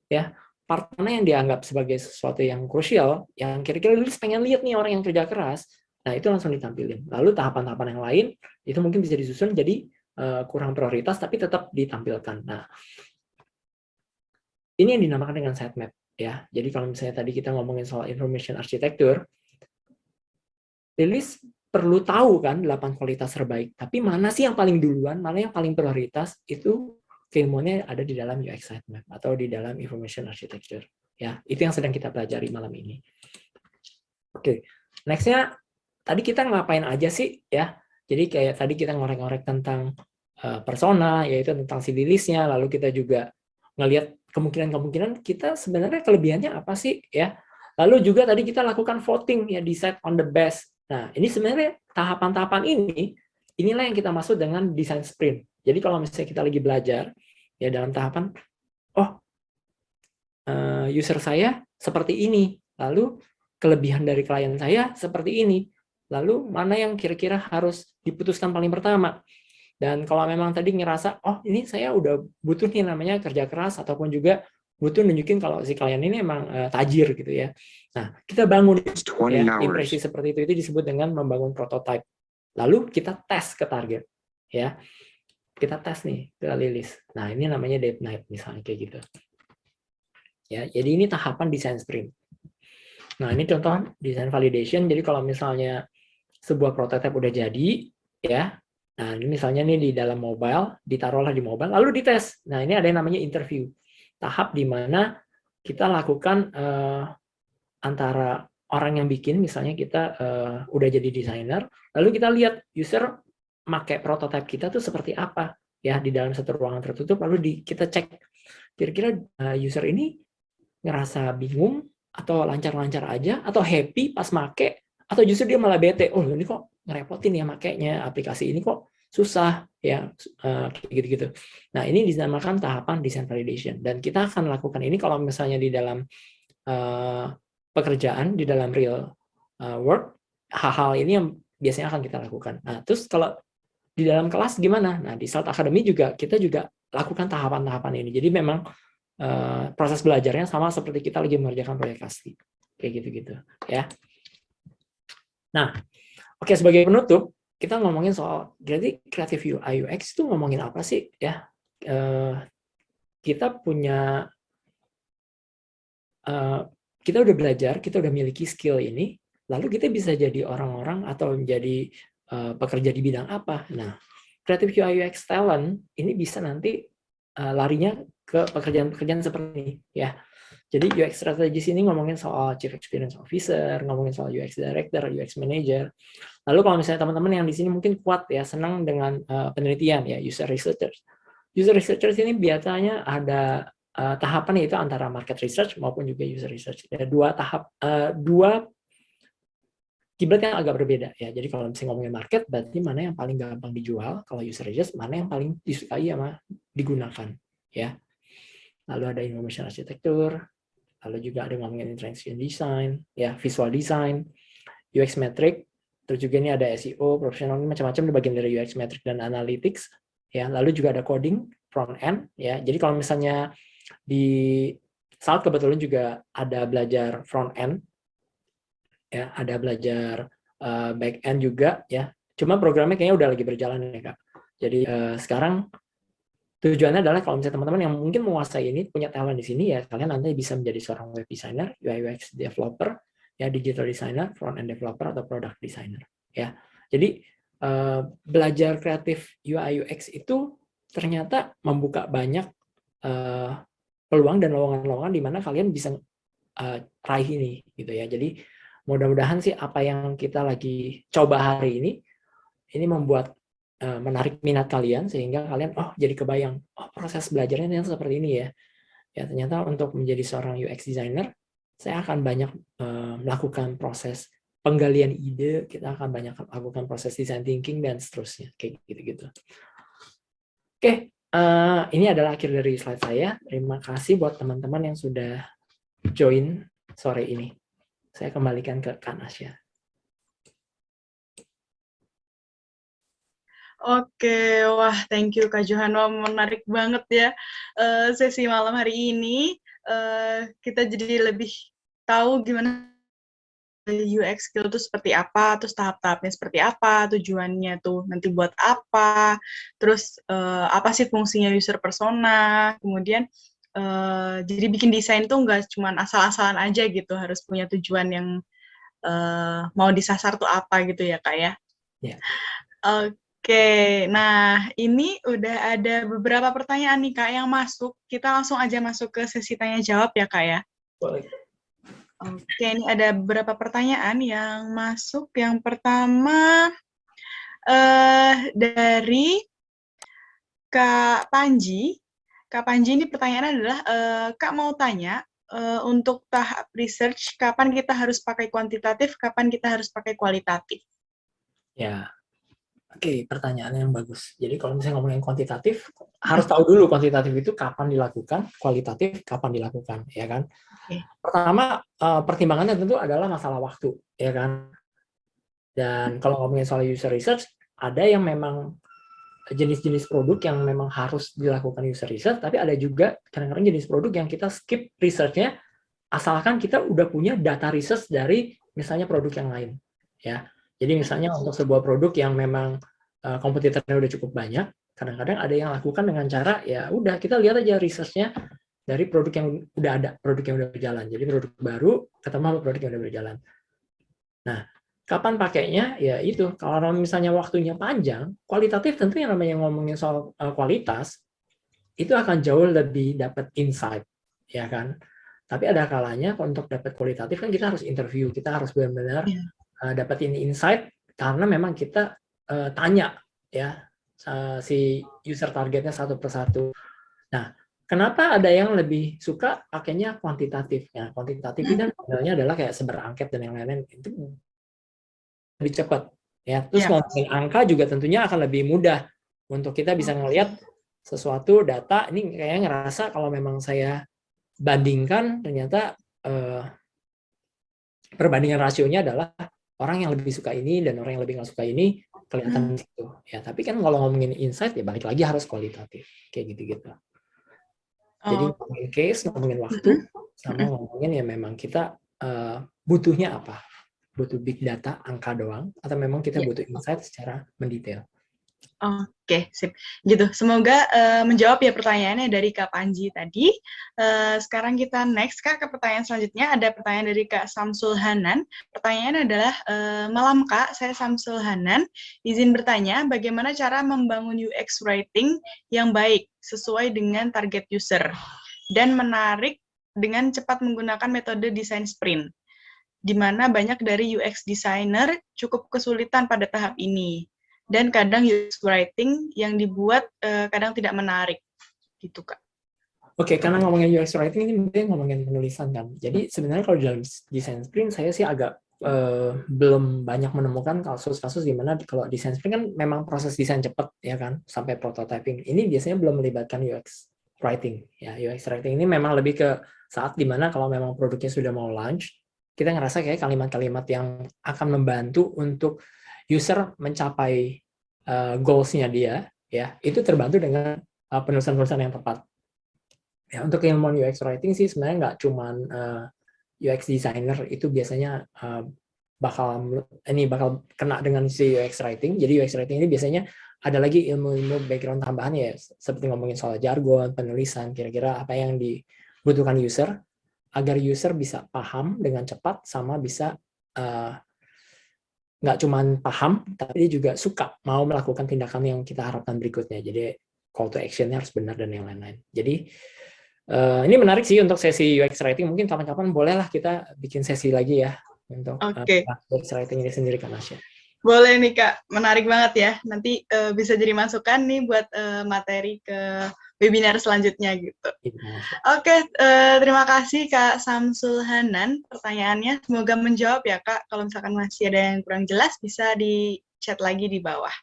ya part mana yang dianggap sebagai sesuatu yang krusial, yang kira-kira Lilis pengen lihat nih orang yang kerja keras, nah itu langsung ditampilin. Lalu tahapan-tahapan yang lain itu mungkin bisa disusun jadi kurang prioritas tapi tetap ditampilkan. Nah, ini yang dinamakan dengan sitemap ya. Jadi kalau misalnya tadi kita ngomongin soal information architecture, Lilis perlu tahu kan 8 kualitas terbaik, tapi mana sih yang paling duluan, mana yang paling prioritas, itu keilmuannya ada di dalam UX sitemap atau di dalam information architecture. Ya, itu yang sedang kita pelajari malam ini. Oke, nextnya tadi kita ngapain aja sih ya? Jadi kayak tadi kita ngorek-ngorek tentang persona, yaitu tentang si Lilisnya, lalu kita juga ngelihat kemungkinan-kemungkinan kita sebenarnya kelebihannya apa sih ya? Lalu juga tadi kita lakukan voting ya, decide on the best. Nah, ini sebenarnya tahapan-tahapan inilah yang kita maksud dengan design sprint. Jadi kalau misalnya kita lagi belajar ya dalam tahapan, user saya seperti ini, lalu kelebihan dari klien saya seperti ini, lalu mana yang kira-kira harus diputuskan paling pertama. Dan kalau memang tadi ngerasa, oh ini saya udah butuh nih namanya kerja keras, ataupun juga butuh nunjukin kalau si klien ini emang tajir gitu ya. Nah, kita bangun ya, impresi seperti itu disebut dengan membangun prototype. Lalu kita tes ke target ya. Kita tes nih ke Lilis. Nah, ini namanya date night misalnya kayak gitu. Ya, jadi ini tahapan design sprint. Nah, ini contoh design validation. Jadi kalau misalnya sebuah prototype udah jadi ya. Nah, ini misalnya nih di dalam mobile, ditaruhlah di mobile lalu dites. Nah, ini ada yang namanya interview. Tahap di mana kita lakukan antara orang yang bikin, misalnya kita udah jadi desainer, lalu kita lihat user pakai prototipe kita tuh seperti apa ya di dalam satu ruangan tertutup, lalu kita cek kira-kira user ini ngerasa bingung atau lancar-lancar aja, atau happy pas make, atau justru dia malah bete, oh ini kok ngerepotin ya makainya, aplikasi ini kok susah ya, gitu-gitu. Nah, ini dinamakan tahapan design validation, dan kita akan lakukan ini kalau misalnya di dalam pekerjaan, di dalam real work, hal-hal ini yang biasanya akan kita lakukan. Nah, terus kalau di dalam kelas gimana? Nah, di Salt Academy juga kita juga lakukan tahapan-tahapan ini. Jadi memang proses belajarnya sama seperti kita lagi mengerjakan proyek asli, kayak gitu-gitu ya. Nah, oke, sebagai penutup kita ngomongin soal jadi creative UI UX itu ngomongin apa sih ya? Kita punya kita udah belajar, kita udah miliki skill ini, lalu kita bisa jadi orang-orang atau menjadi pekerja di bidang apa. Nah, creative UI UX talent ini bisa nanti larinya ke pekerjaan-pekerjaan seperti ini ya. Jadi UX strategist ini ngomongin soal chief experience officer, ngomongin soal UX director, UX manager. Lalu kalau misalnya teman-teman yang di sini mungkin kuat ya, senang dengan penelitian ya, user researchers. User researchers ini biasanya ada tahapan, yaitu antara market research maupun juga user research. Ada dua kiblat yang agak berbeda ya. Jadi kalau misalnya ngomongin market, berarti mana yang paling gampang dijual. Kalau user research, mana yang paling disukai sama digunakan ya. Lalu ada information architecture, lalu juga ada ngomongin interaction design, ya visual design, UX metric, terus juga ini ada SEO, profesional, macam-macam di bagian dari UX metric dan analytics, ya. Lalu juga ada coding front end, ya. Jadi kalau misalnya di saat kebetulan juga ada belajar front end, ya, ada belajar back end juga, ya. Cuma programnya kayaknya udah lagi berjalan ya Kak. Jadi sekarang tujuannya adalah kalau misalnya teman-teman yang mungkin menguasai ini, punya talent di sini, ya kalian nanti bisa menjadi seorang web designer, UI UX developer, ya digital designer, front end developer, atau product designer, ya. Jadi belajar kreatif UI UX itu ternyata membuka banyak peluang dan lowongan-lowongan di mana kalian bisa raih ini, gitu ya. Jadi mudah-mudahan sih apa yang kita lagi coba hari ini membuat menarik minat kalian sehingga kalian jadi kebayang proses belajarnya yang seperti ini ya. Ya ternyata untuk menjadi seorang UX designer saya akan banyak melakukan proses penggalian ide, kita akan banyak melakukan proses design thinking dan seterusnya kayak gitu-gitu. Oke, ini adalah akhir dari slide saya. Terima kasih buat teman-teman yang sudah join sore ini. Saya kembalikan ke Kak Nasya. Oke, wah thank you Kak Johano, menarik banget ya sesi malam hari ini. Kita jadi lebih tahu gimana UX skill itu seperti apa, terus tahap-tahapnya seperti apa, tujuannya tuh nanti buat apa, terus apa sih fungsinya user persona, kemudian jadi bikin desain tuh nggak cuma asal-asalan aja gitu, harus punya tujuan yang mau disasar tuh apa gitu ya Kak ya. Yeah. Oke, nah ini udah ada beberapa pertanyaan nih Kak yang masuk. Kita langsung aja masuk ke sesi tanya jawab ya Kak ya. Boleh. Oke, ini ada beberapa pertanyaan yang masuk. Yang pertama dari Kak Panji. Kak Panji ini pertanyaannya adalah, Kak mau tanya, untuk tahap research, kapan kita harus pakai kuantitatif, kapan kita harus pakai kualitatif? Ya. Oke, pertanyaan yang bagus. Jadi kalau misalnya ngomongin kuantitatif, harus tahu dulu kuantitatif itu kapan dilakukan, kualitatif kapan dilakukan, ya kan? Okay. Pertama, pertimbangannya tentu adalah masalah waktu, ya kan? Dan kalau ngomongin soal user research, ada yang memang jenis-jenis produk yang memang harus dilakukan user research, tapi ada juga kadang-kadang jenis produk yang kita skip research-nya, asalkan kita udah punya data research dari misalnya produk yang lain, ya. Jadi misalnya untuk sebuah produk yang memang kompetitornya udah cukup banyak, kadang-kadang ada yang lakukan dengan cara ya udah kita lihat aja research-nya dari produk yang udah ada, produk yang udah berjalan. Jadi produk baru ketemu sama produk yang udah berjalan. Nah, kapan pakainya? Ya itu, kalau misalnya waktunya panjang, kualitatif tentu yang namanya ngomongin soal kualitas, itu akan jauh lebih dapat insight, ya kan? Tapi ada kalanya untuk dapat kualitatif kan kita harus interview, kita harus benar-benar dapatin insight karena memang kita tanya ya si user targetnya satu persatu. Nah, kenapa ada yang lebih suka pakainya kuantitatif? Ya, kuantitatif itu kan modelnya adalah kayak seberangket dan yang lain-lain itu lebih cepat. Ya, terus ngomongin angka juga tentunya akan lebih mudah untuk kita bisa ngelihat sesuatu data ini kayak ngerasa kalau memang saya bandingkan ternyata perbandingan rasionya adalah orang yang lebih suka ini dan orang yang lebih nggak suka ini kelihatan di situ. Ya, tapi kan kalau ngomongin insight ya balik lagi harus kualitatif kayak gitu-gitu. Jadi ngomongin case, ngomongin waktu, sama ngomongin ya memang kita butuhnya apa? Butuh big data, angka doang, atau memang kita butuh insight secara mendetail. Oke, sip. Gitu. Semoga menjawab ya pertanyaannya dari Kak Panji tadi. Sekarang kita next, Kak, ke pertanyaan selanjutnya. Ada pertanyaan dari Kak Samsul Hanan. Pertanyaannya adalah, malam Kak, saya Samsul Hanan. Izin bertanya, bagaimana cara membangun UX writing yang baik, sesuai dengan target user, dan menarik dengan cepat menggunakan metode desain sprint, di mana banyak dari UX designer cukup kesulitan pada tahap ini. Dan kadang UX writing yang dibuat kadang tidak menarik, gitu Kak. Oke, karena ngomongin UX writing ini mungkin ngomongin penulisan kan. Jadi sebenarnya kalau dalam desain sprint saya sih agak belum banyak menemukan kasus-kasus di mana kalau desain sprint kan memang proses desain cepat ya kan sampai prototyping. Ini biasanya belum melibatkan UX writing. Ya, UX writing ini memang lebih ke saat dimana kalau memang produknya sudah mau launch, kita ngerasa kayak kalimat-kalimat yang akan membantu untuk user mencapai goals-nya dia, ya itu terbantu dengan penulisan-penulisan yang tepat. Ya, untuk ilmu UX writing sih sebenarnya nggak cuman UX designer itu biasanya bakal kena dengan si UX writing. Jadi UX writing ini biasanya ada lagi ilmu-ilmu background tambahan ya, seperti ngomongin soal jargon, penulisan, kira-kira apa yang dibutuhkan user agar user bisa paham dengan cepat sama bisa nggak cuman paham, tapi dia juga suka mau melakukan tindakan yang kita harapkan berikutnya. Jadi call to action-nya harus benar dan yang lain-lain. Jadi ini menarik sih untuk sesi UX writing. Mungkin kapan-kapan bolehlah kita bikin sesi lagi ya untuk UX writing ini sendiri, Kak Nasya. Boleh nih Kak, menarik banget ya. Nanti bisa jadi masukan nih buat materi ke webinar selanjutnya gitu. Oke, terima kasih Kak Samsul Hanan pertanyaannya. Semoga menjawab ya Kak. Kalau misalkan masih ada yang kurang jelas bisa di chat lagi di bawah.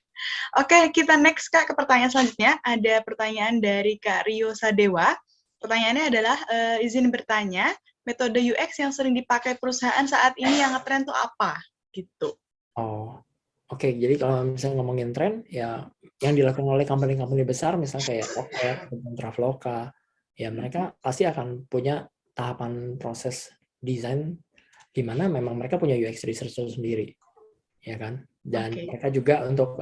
Oke, kita next Kak ke pertanyaan selanjutnya. Ada pertanyaan dari Kak Rio Sadewa. Pertanyaannya adalah, izin bertanya, metode UX yang sering dipakai perusahaan saat ini yang ngetren tuh apa? Gitu. Oh, oke. Jadi kalau misalnya ngomongin tren, ya yang dilakukan oleh company-company besar, misalnya kayak Octave, Traveloka, ya mereka pasti akan punya tahapan proses desain di mana memang mereka punya UX research sendiri, ya kan? Dan mereka juga untuk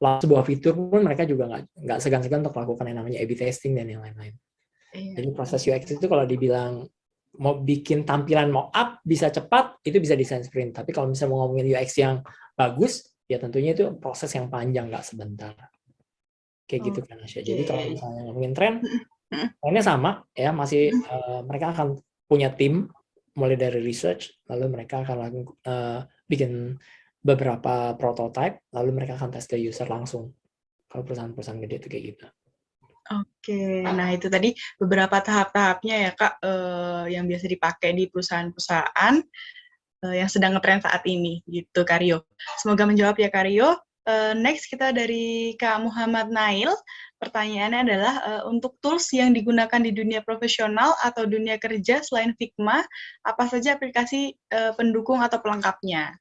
sebuah fitur pun mereka juga nggak segan-segan untuk melakukan yang namanya A/B testing dan yang lain-lain. Jadi proses UX itu kalau dibilang mau bikin tampilan mock-up bisa cepat, itu bisa desain sprint. Tapi kalau misalnya mau ngomongin UX yang bagus, ya tentunya itu proses yang panjang, nggak sebentar. Kayak gitu kan, Asya. Jadi kalau misalnya ngomongin trennya sama, ya masih mereka akan punya tim, mulai dari research, lalu mereka akan bikin beberapa prototype, lalu mereka akan tes ke user langsung. Kalau perusahaan-perusahaan gede itu kayak gitu. Oke, nah itu tadi beberapa tahap-tahapnya ya Kak, yang biasa dipakai di perusahaan-perusahaan yang sedang ngetren saat ini, gitu Kak Rio. Semoga menjawab ya Kak Rio. Next kita dari Kak Muhammad Nail, pertanyaannya adalah untuk tools yang digunakan di dunia profesional atau dunia kerja selain Figma, apa saja aplikasi pendukung atau pelengkapnya?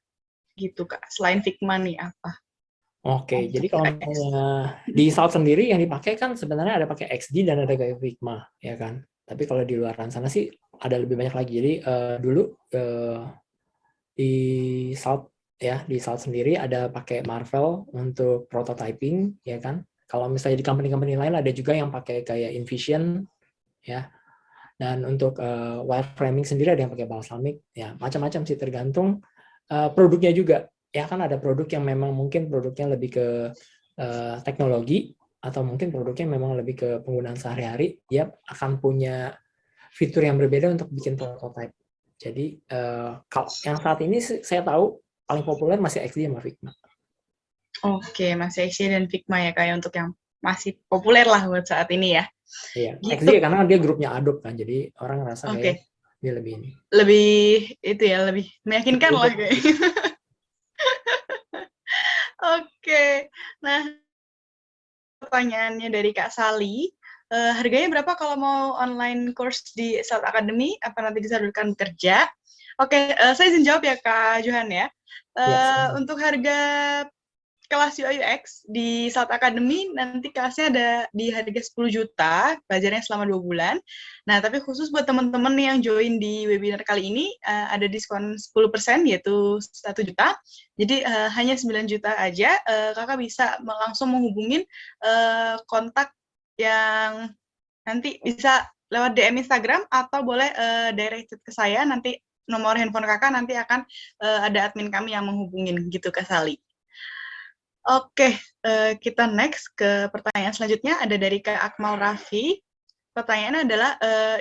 Gitu Kak, selain Figma nih apa? Oke, jadi kalau misalnya di Salt sendiri yang dipakai kan sebenarnya ada pakai XD dan ada kayak Figma, ya kan. Tapi kalau di luar sana sih ada lebih banyak lagi. Jadi dulu di Salt sendiri ada pakai Marvel untuk prototyping, ya kan. Kalau misalnya di company-company lain ada juga yang pakai kayak InVision, ya. Dan untuk wireframing sendiri ada yang pakai Balsamiq, ya macam-macam sih tergantung produknya juga. Ya kan ada produk yang memang mungkin produknya lebih ke teknologi atau mungkin produknya memang lebih ke penggunaan sehari-hari, dia akan punya fitur yang berbeda untuk bikin prototype. Jadi kalau yang saat ini saya tahu paling populer masih XD sama Figma. Oke, masih XD dan Figma ya kayak untuk yang masih populer lah buat saat ini ya. Iya, gitu. XD karena dia grupnya Adobe kan, jadi orang ngerasa kayak dia lebih ini. Lebih itu ya, lebih meyakinkan lah kayaknya. Oke, nah pertanyaannya dari Kak Sali, harganya berapa kalau mau online course di Salt Academy? Apa nanti disalurkan bekerja? Oke, saya izin jawab ya Kak Johan ya. Untuk harga kelas UI UX di Salt Academy nanti kelasnya ada di harga 10 juta, belajarnya selama 2 bulan. Nah, tapi khusus buat teman-teman yang join di webinar kali ini, ada diskon 10%, yaitu 1 juta. Jadi, hanya 9 juta aja, kakak bisa langsung menghubungin kontak yang nanti bisa lewat DM Instagram, atau boleh direct chat ke saya, nanti nomor handphone kakak nanti akan ada admin kami yang menghubungin, gitu Kak Sali. Oke, kita next ke pertanyaan selanjutnya, ada dari Kak Akmal Raffi. Pertanyaannya adalah,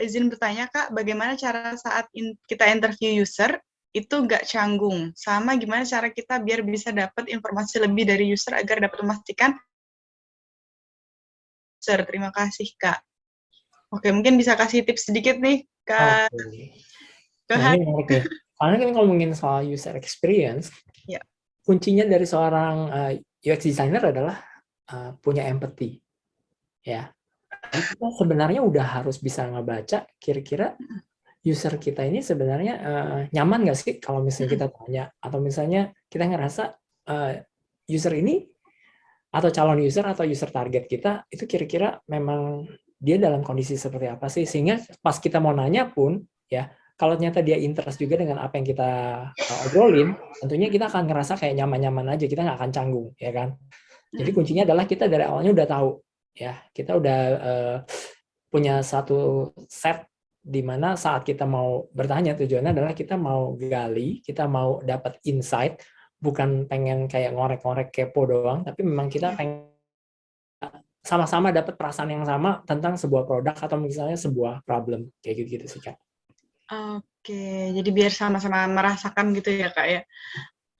izin bertanya Kak, bagaimana cara saat kita interview user, itu nggak canggung? Sama gimana cara kita biar bisa dapat informasi lebih dari user agar dapat memastikan user? Terima kasih Kak. Oke, mungkin bisa kasih tips sedikit nih, Kak. Nah, ini menarik nih. Karena kan ngomongin soal user experience, kuncinya dari seorang UX designer adalah punya empathy, ya. Jadi kita sebenarnya udah harus bisa ngebaca kira-kira user kita ini sebenarnya nyaman nggak sih kalau misalnya kita tanya, atau misalnya kita ngerasa user ini atau calon user atau user target kita itu kira-kira memang dia dalam kondisi seperti apa sih, sehingga pas kita mau nanya pun ya, kalau ternyata dia interest juga dengan apa yang kita obrolin, tentunya kita akan ngerasa kayak nyaman-nyaman aja, kita nggak akan canggung, ya kan. Jadi kuncinya adalah kita dari awalnya udah tahu, ya, kita udah punya satu set di mana saat kita mau bertanya, tujuannya adalah kita mau gali, kita mau dapat insight, bukan pengen kayak ngorek-ngorek kepo doang, tapi memang kita pengen sama-sama dapat perasaan yang sama tentang sebuah produk atau misalnya sebuah problem, kayak gitu sih, Kak. Oke, jadi biar sama-sama merasakan gitu ya, Kak, ya.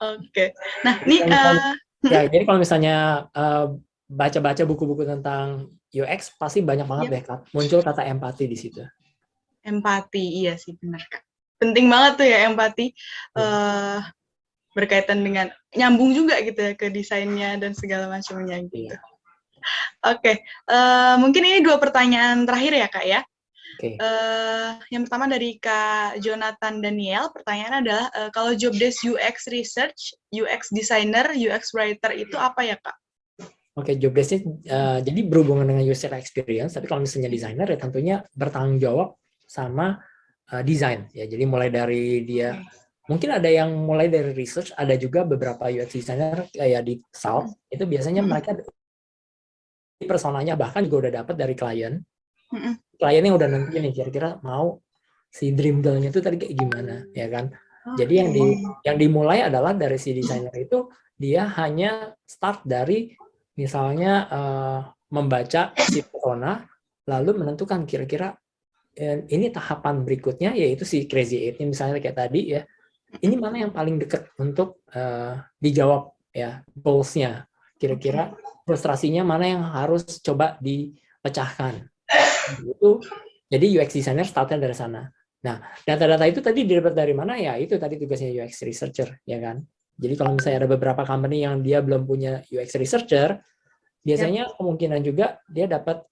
Oke. Nah, ini ya, jadi kalau misalnya baca-baca buku-buku tentang UX, pasti banyak banget deh, Kak, muncul kata empati di situ. Empati, iya sih, benar, Kak. Penting banget tuh ya empati. Berkaitan dengan nyambung juga gitu ya ke desainnya dan segala macamnya gitu. Oke, mungkin ini 2 pertanyaan terakhir ya, Kak, ya. Yang pertama dari Kak Jonathan Daniel, pertanyaannya adalah kalau job desk UX research, UX designer, UX writer itu apa ya, Kak? Oke, job desk-nya jadi berhubungan dengan user experience, tapi kalau misalnya designer ya tentunya bertanggung jawab sama desain ya. Jadi mulai dari dia mungkin ada yang mulai dari research, ada juga beberapa UX designer kayak di South, itu biasanya mereka personanya bahkan juga udah dapat dari klien. Kliennya udah nentuin nih kira-kira mau si dream girl-nya itu tadi kayak gimana, ya kan? Jadi yang dimulai adalah dari si desainer itu dia hanya start dari misalnya membaca si persona, lalu menentukan kira-kira ini tahapan berikutnya yaitu si crazy eight-nya misalnya kayak tadi ya. Ini mana yang paling dekat untuk dijawab ya, goals-nya. Kira-kira frustrasinya mana yang harus coba dipecahkan. Itu jadi UX designer startnya dari sana. Nah, data-data itu tadi didapat dari mana ya? Itu tadi tugasnya UX researcher, ya kan? Jadi kalau misalnya ada beberapa company yang dia belum punya UX researcher, biasanya kemungkinan juga dia dapat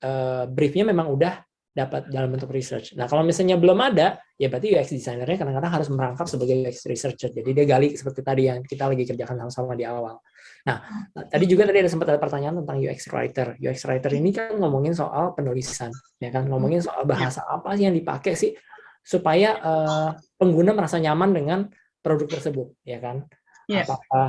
briefnya memang udah dapat dalam bentuk research. Nah, kalau misalnya belum ada, ya berarti UX designer-nya kadang-kadang harus merangkap sebagai UX researcher. Jadi dia gali seperti tadi yang kita lagi kerjakan sama-sama di awal. Nah, tadi juga ada sempat ada pertanyaan tentang UX writer. UX writer ini kan ngomongin soal penulisan, ya kan? Ngomongin soal bahasa apa sih yang dipakai sih supaya pengguna merasa nyaman dengan produk tersebut, ya kan? Apakah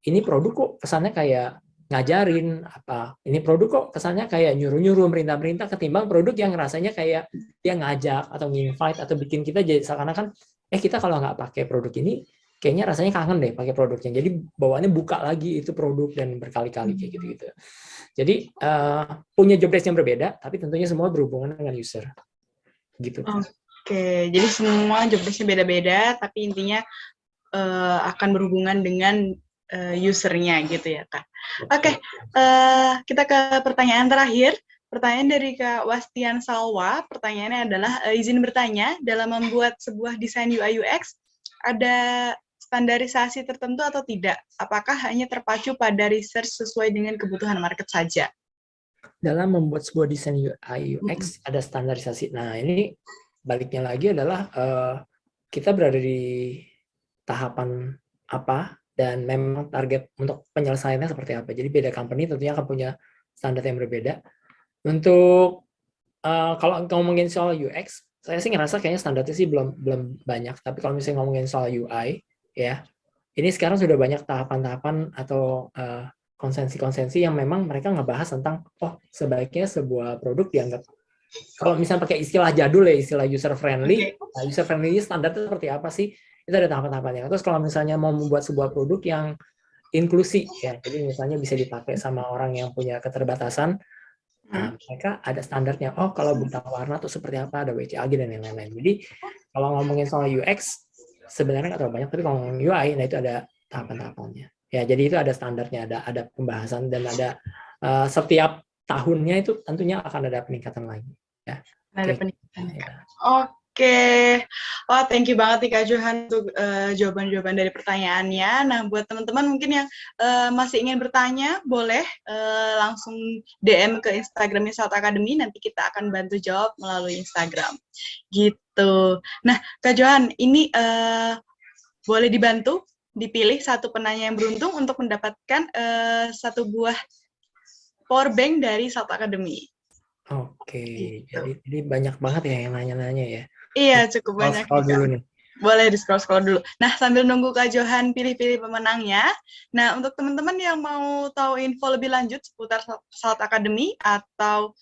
ini produk kok kesannya kayak ngajarin, apa ini produk kok kesannya kayak nyuruh-nyuruh merintah-merintah, ketimbang produk yang rasanya kayak dia ngajak atau nginvite atau bikin kita jadi seakan-akan kita kalau nggak pakai produk ini kayaknya rasanya kangen deh pakai produknya, jadi bawaannya buka lagi itu produk dan berkali-kali kayak gitu. Jadi punya job desk yang berbeda tapi tentunya semua berhubungan dengan user gitu. Oke, jadi semua job desk-nya beda-beda tapi intinya akan berhubungan dengan usernya gitu ya, Kak. Oke, kita ke pertanyaan terakhir. Pertanyaan dari Kak Wastian Salwa. Pertanyaannya adalah izin bertanya, dalam membuat sebuah desain UI UX ada standarisasi tertentu atau tidak? Apakah hanya terpacu pada research sesuai dengan kebutuhan market saja? Dalam membuat sebuah desain UI UX ada standarisasi. Nah, ini baliknya lagi adalah kita berada di tahapan apa dan memang target untuk penyelesaiannya seperti apa. Jadi beda company tentunya akan punya standar yang berbeda. Untuk kalau ngomongin soal UX, saya sih ngerasa kayaknya standarnya sih belum banyak. Tapi kalau misalnya ngomongin soal UI, ya ini sekarang sudah banyak tahapan-tahapan atau konsensi-konsensi yang memang mereka ngebahas tentang sebaiknya sebuah produk dianggap, kalau misalnya pakai istilah jadul ya, istilah user friendly. Nah, user friendly standarnya seperti apa sih? Itu ada tahapan-tahapannya. Terus kalau misalnya mau membuat sebuah produk yang inklusi ya, jadi misalnya bisa dipakai sama orang yang punya keterbatasan, mereka ada standarnya. Oh, kalau buta warna tuh seperti apa, ada WCAG dan yang lain-lain. Jadi kalau ngomongin soal UX sebenarnya nggak terlalu banyak, tapi kalau ngomongin UI, nah itu ada tahapan-tahapannya. Ya, jadi itu ada standarnya, ada pembahasan dan ada setiap tahunnya itu tentunya akan ada peningkatan lagi. Ya. Ada peningkatan. Ya. Oke, wah thank you banget nih Kak Johan untuk jawaban-jawaban dari pertanyaannya. Nah, buat teman-teman mungkin yang masih ingin bertanya, boleh langsung DM ke Instagramnya Salt Academy, nanti kita akan bantu jawab melalui Instagram. Gitu. Nah, Kak Johan, ini boleh dibantu dipilih satu penanya yang beruntung untuk mendapatkan satu buah power bank dari Salt Academy. Oke, Gitu. jadi banyak banget ya yang nanya-nanya ya. Iya, cukup banyak. Scroll dulu nih. Boleh di-scroll dulu. Nah, sambil nunggu Kak Johan pilih-pilih pemenangnya, nah untuk teman-teman yang mau tahu info lebih lanjut seputar Salt Academy atau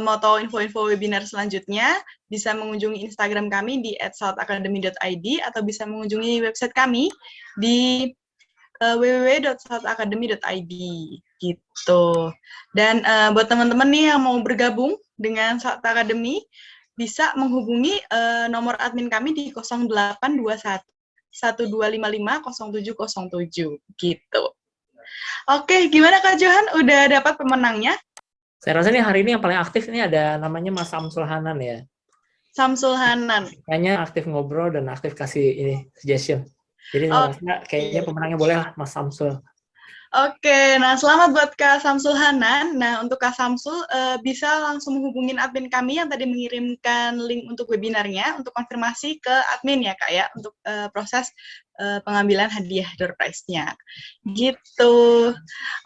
mau tahu info-info webinar selanjutnya, bisa mengunjungi Instagram kami di @saltacademy.id atau bisa mengunjungi website kami di www.saltacademy.id gitu. Dan buat teman-teman nih yang mau bergabung dengan Salt Academy, bisa menghubungi nomor admin kami di 0821 1255 0707 gitu. Oke, gimana Kak Johan? Udah dapat pemenangnya? Saya rasa nih hari ini yang paling aktif ini ada namanya Mas Samsul Hanan ya. Samsul Hanan. Kayaknya aktif ngobrol dan aktif kasih ini suggestion. Jadi saya rasa kayaknya pemenangnya boleh lah Mas Samsul. Oke, nah selamat buat Kak Samsul Hanan. Nah, untuk Kak Samsul bisa langsung menghubungin admin kami yang tadi mengirimkan link untuk webinarnya untuk konfirmasi ke admin ya Kak ya, untuk proses pengambilan hadiah door prize-nya. Gitu.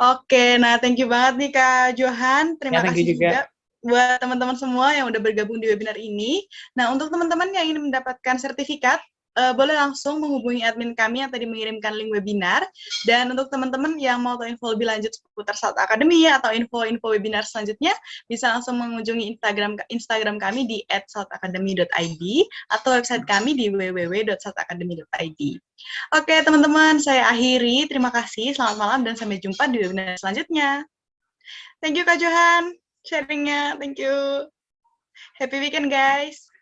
Oke, nah thank you banget nih Kak Johan. Terima kasih juga buat teman-teman semua yang udah bergabung di webinar ini. Nah, untuk teman-teman yang ingin mendapatkan sertifikat, boleh langsung menghubungi admin kami yang tadi mengirimkan link webinar. Dan untuk teman-teman yang mau tahu info lebih lanjut seputar Salt Academy atau info-info webinar selanjutnya, bisa langsung mengunjungi Instagram kami di @saltacademy.id atau website kami di www.saltacademy.id. Oke, teman-teman, saya akhiri. Terima kasih, selamat malam, dan sampai jumpa di webinar selanjutnya. Thank you, Kak Johan, sharingnya. Thank you. Happy weekend, guys.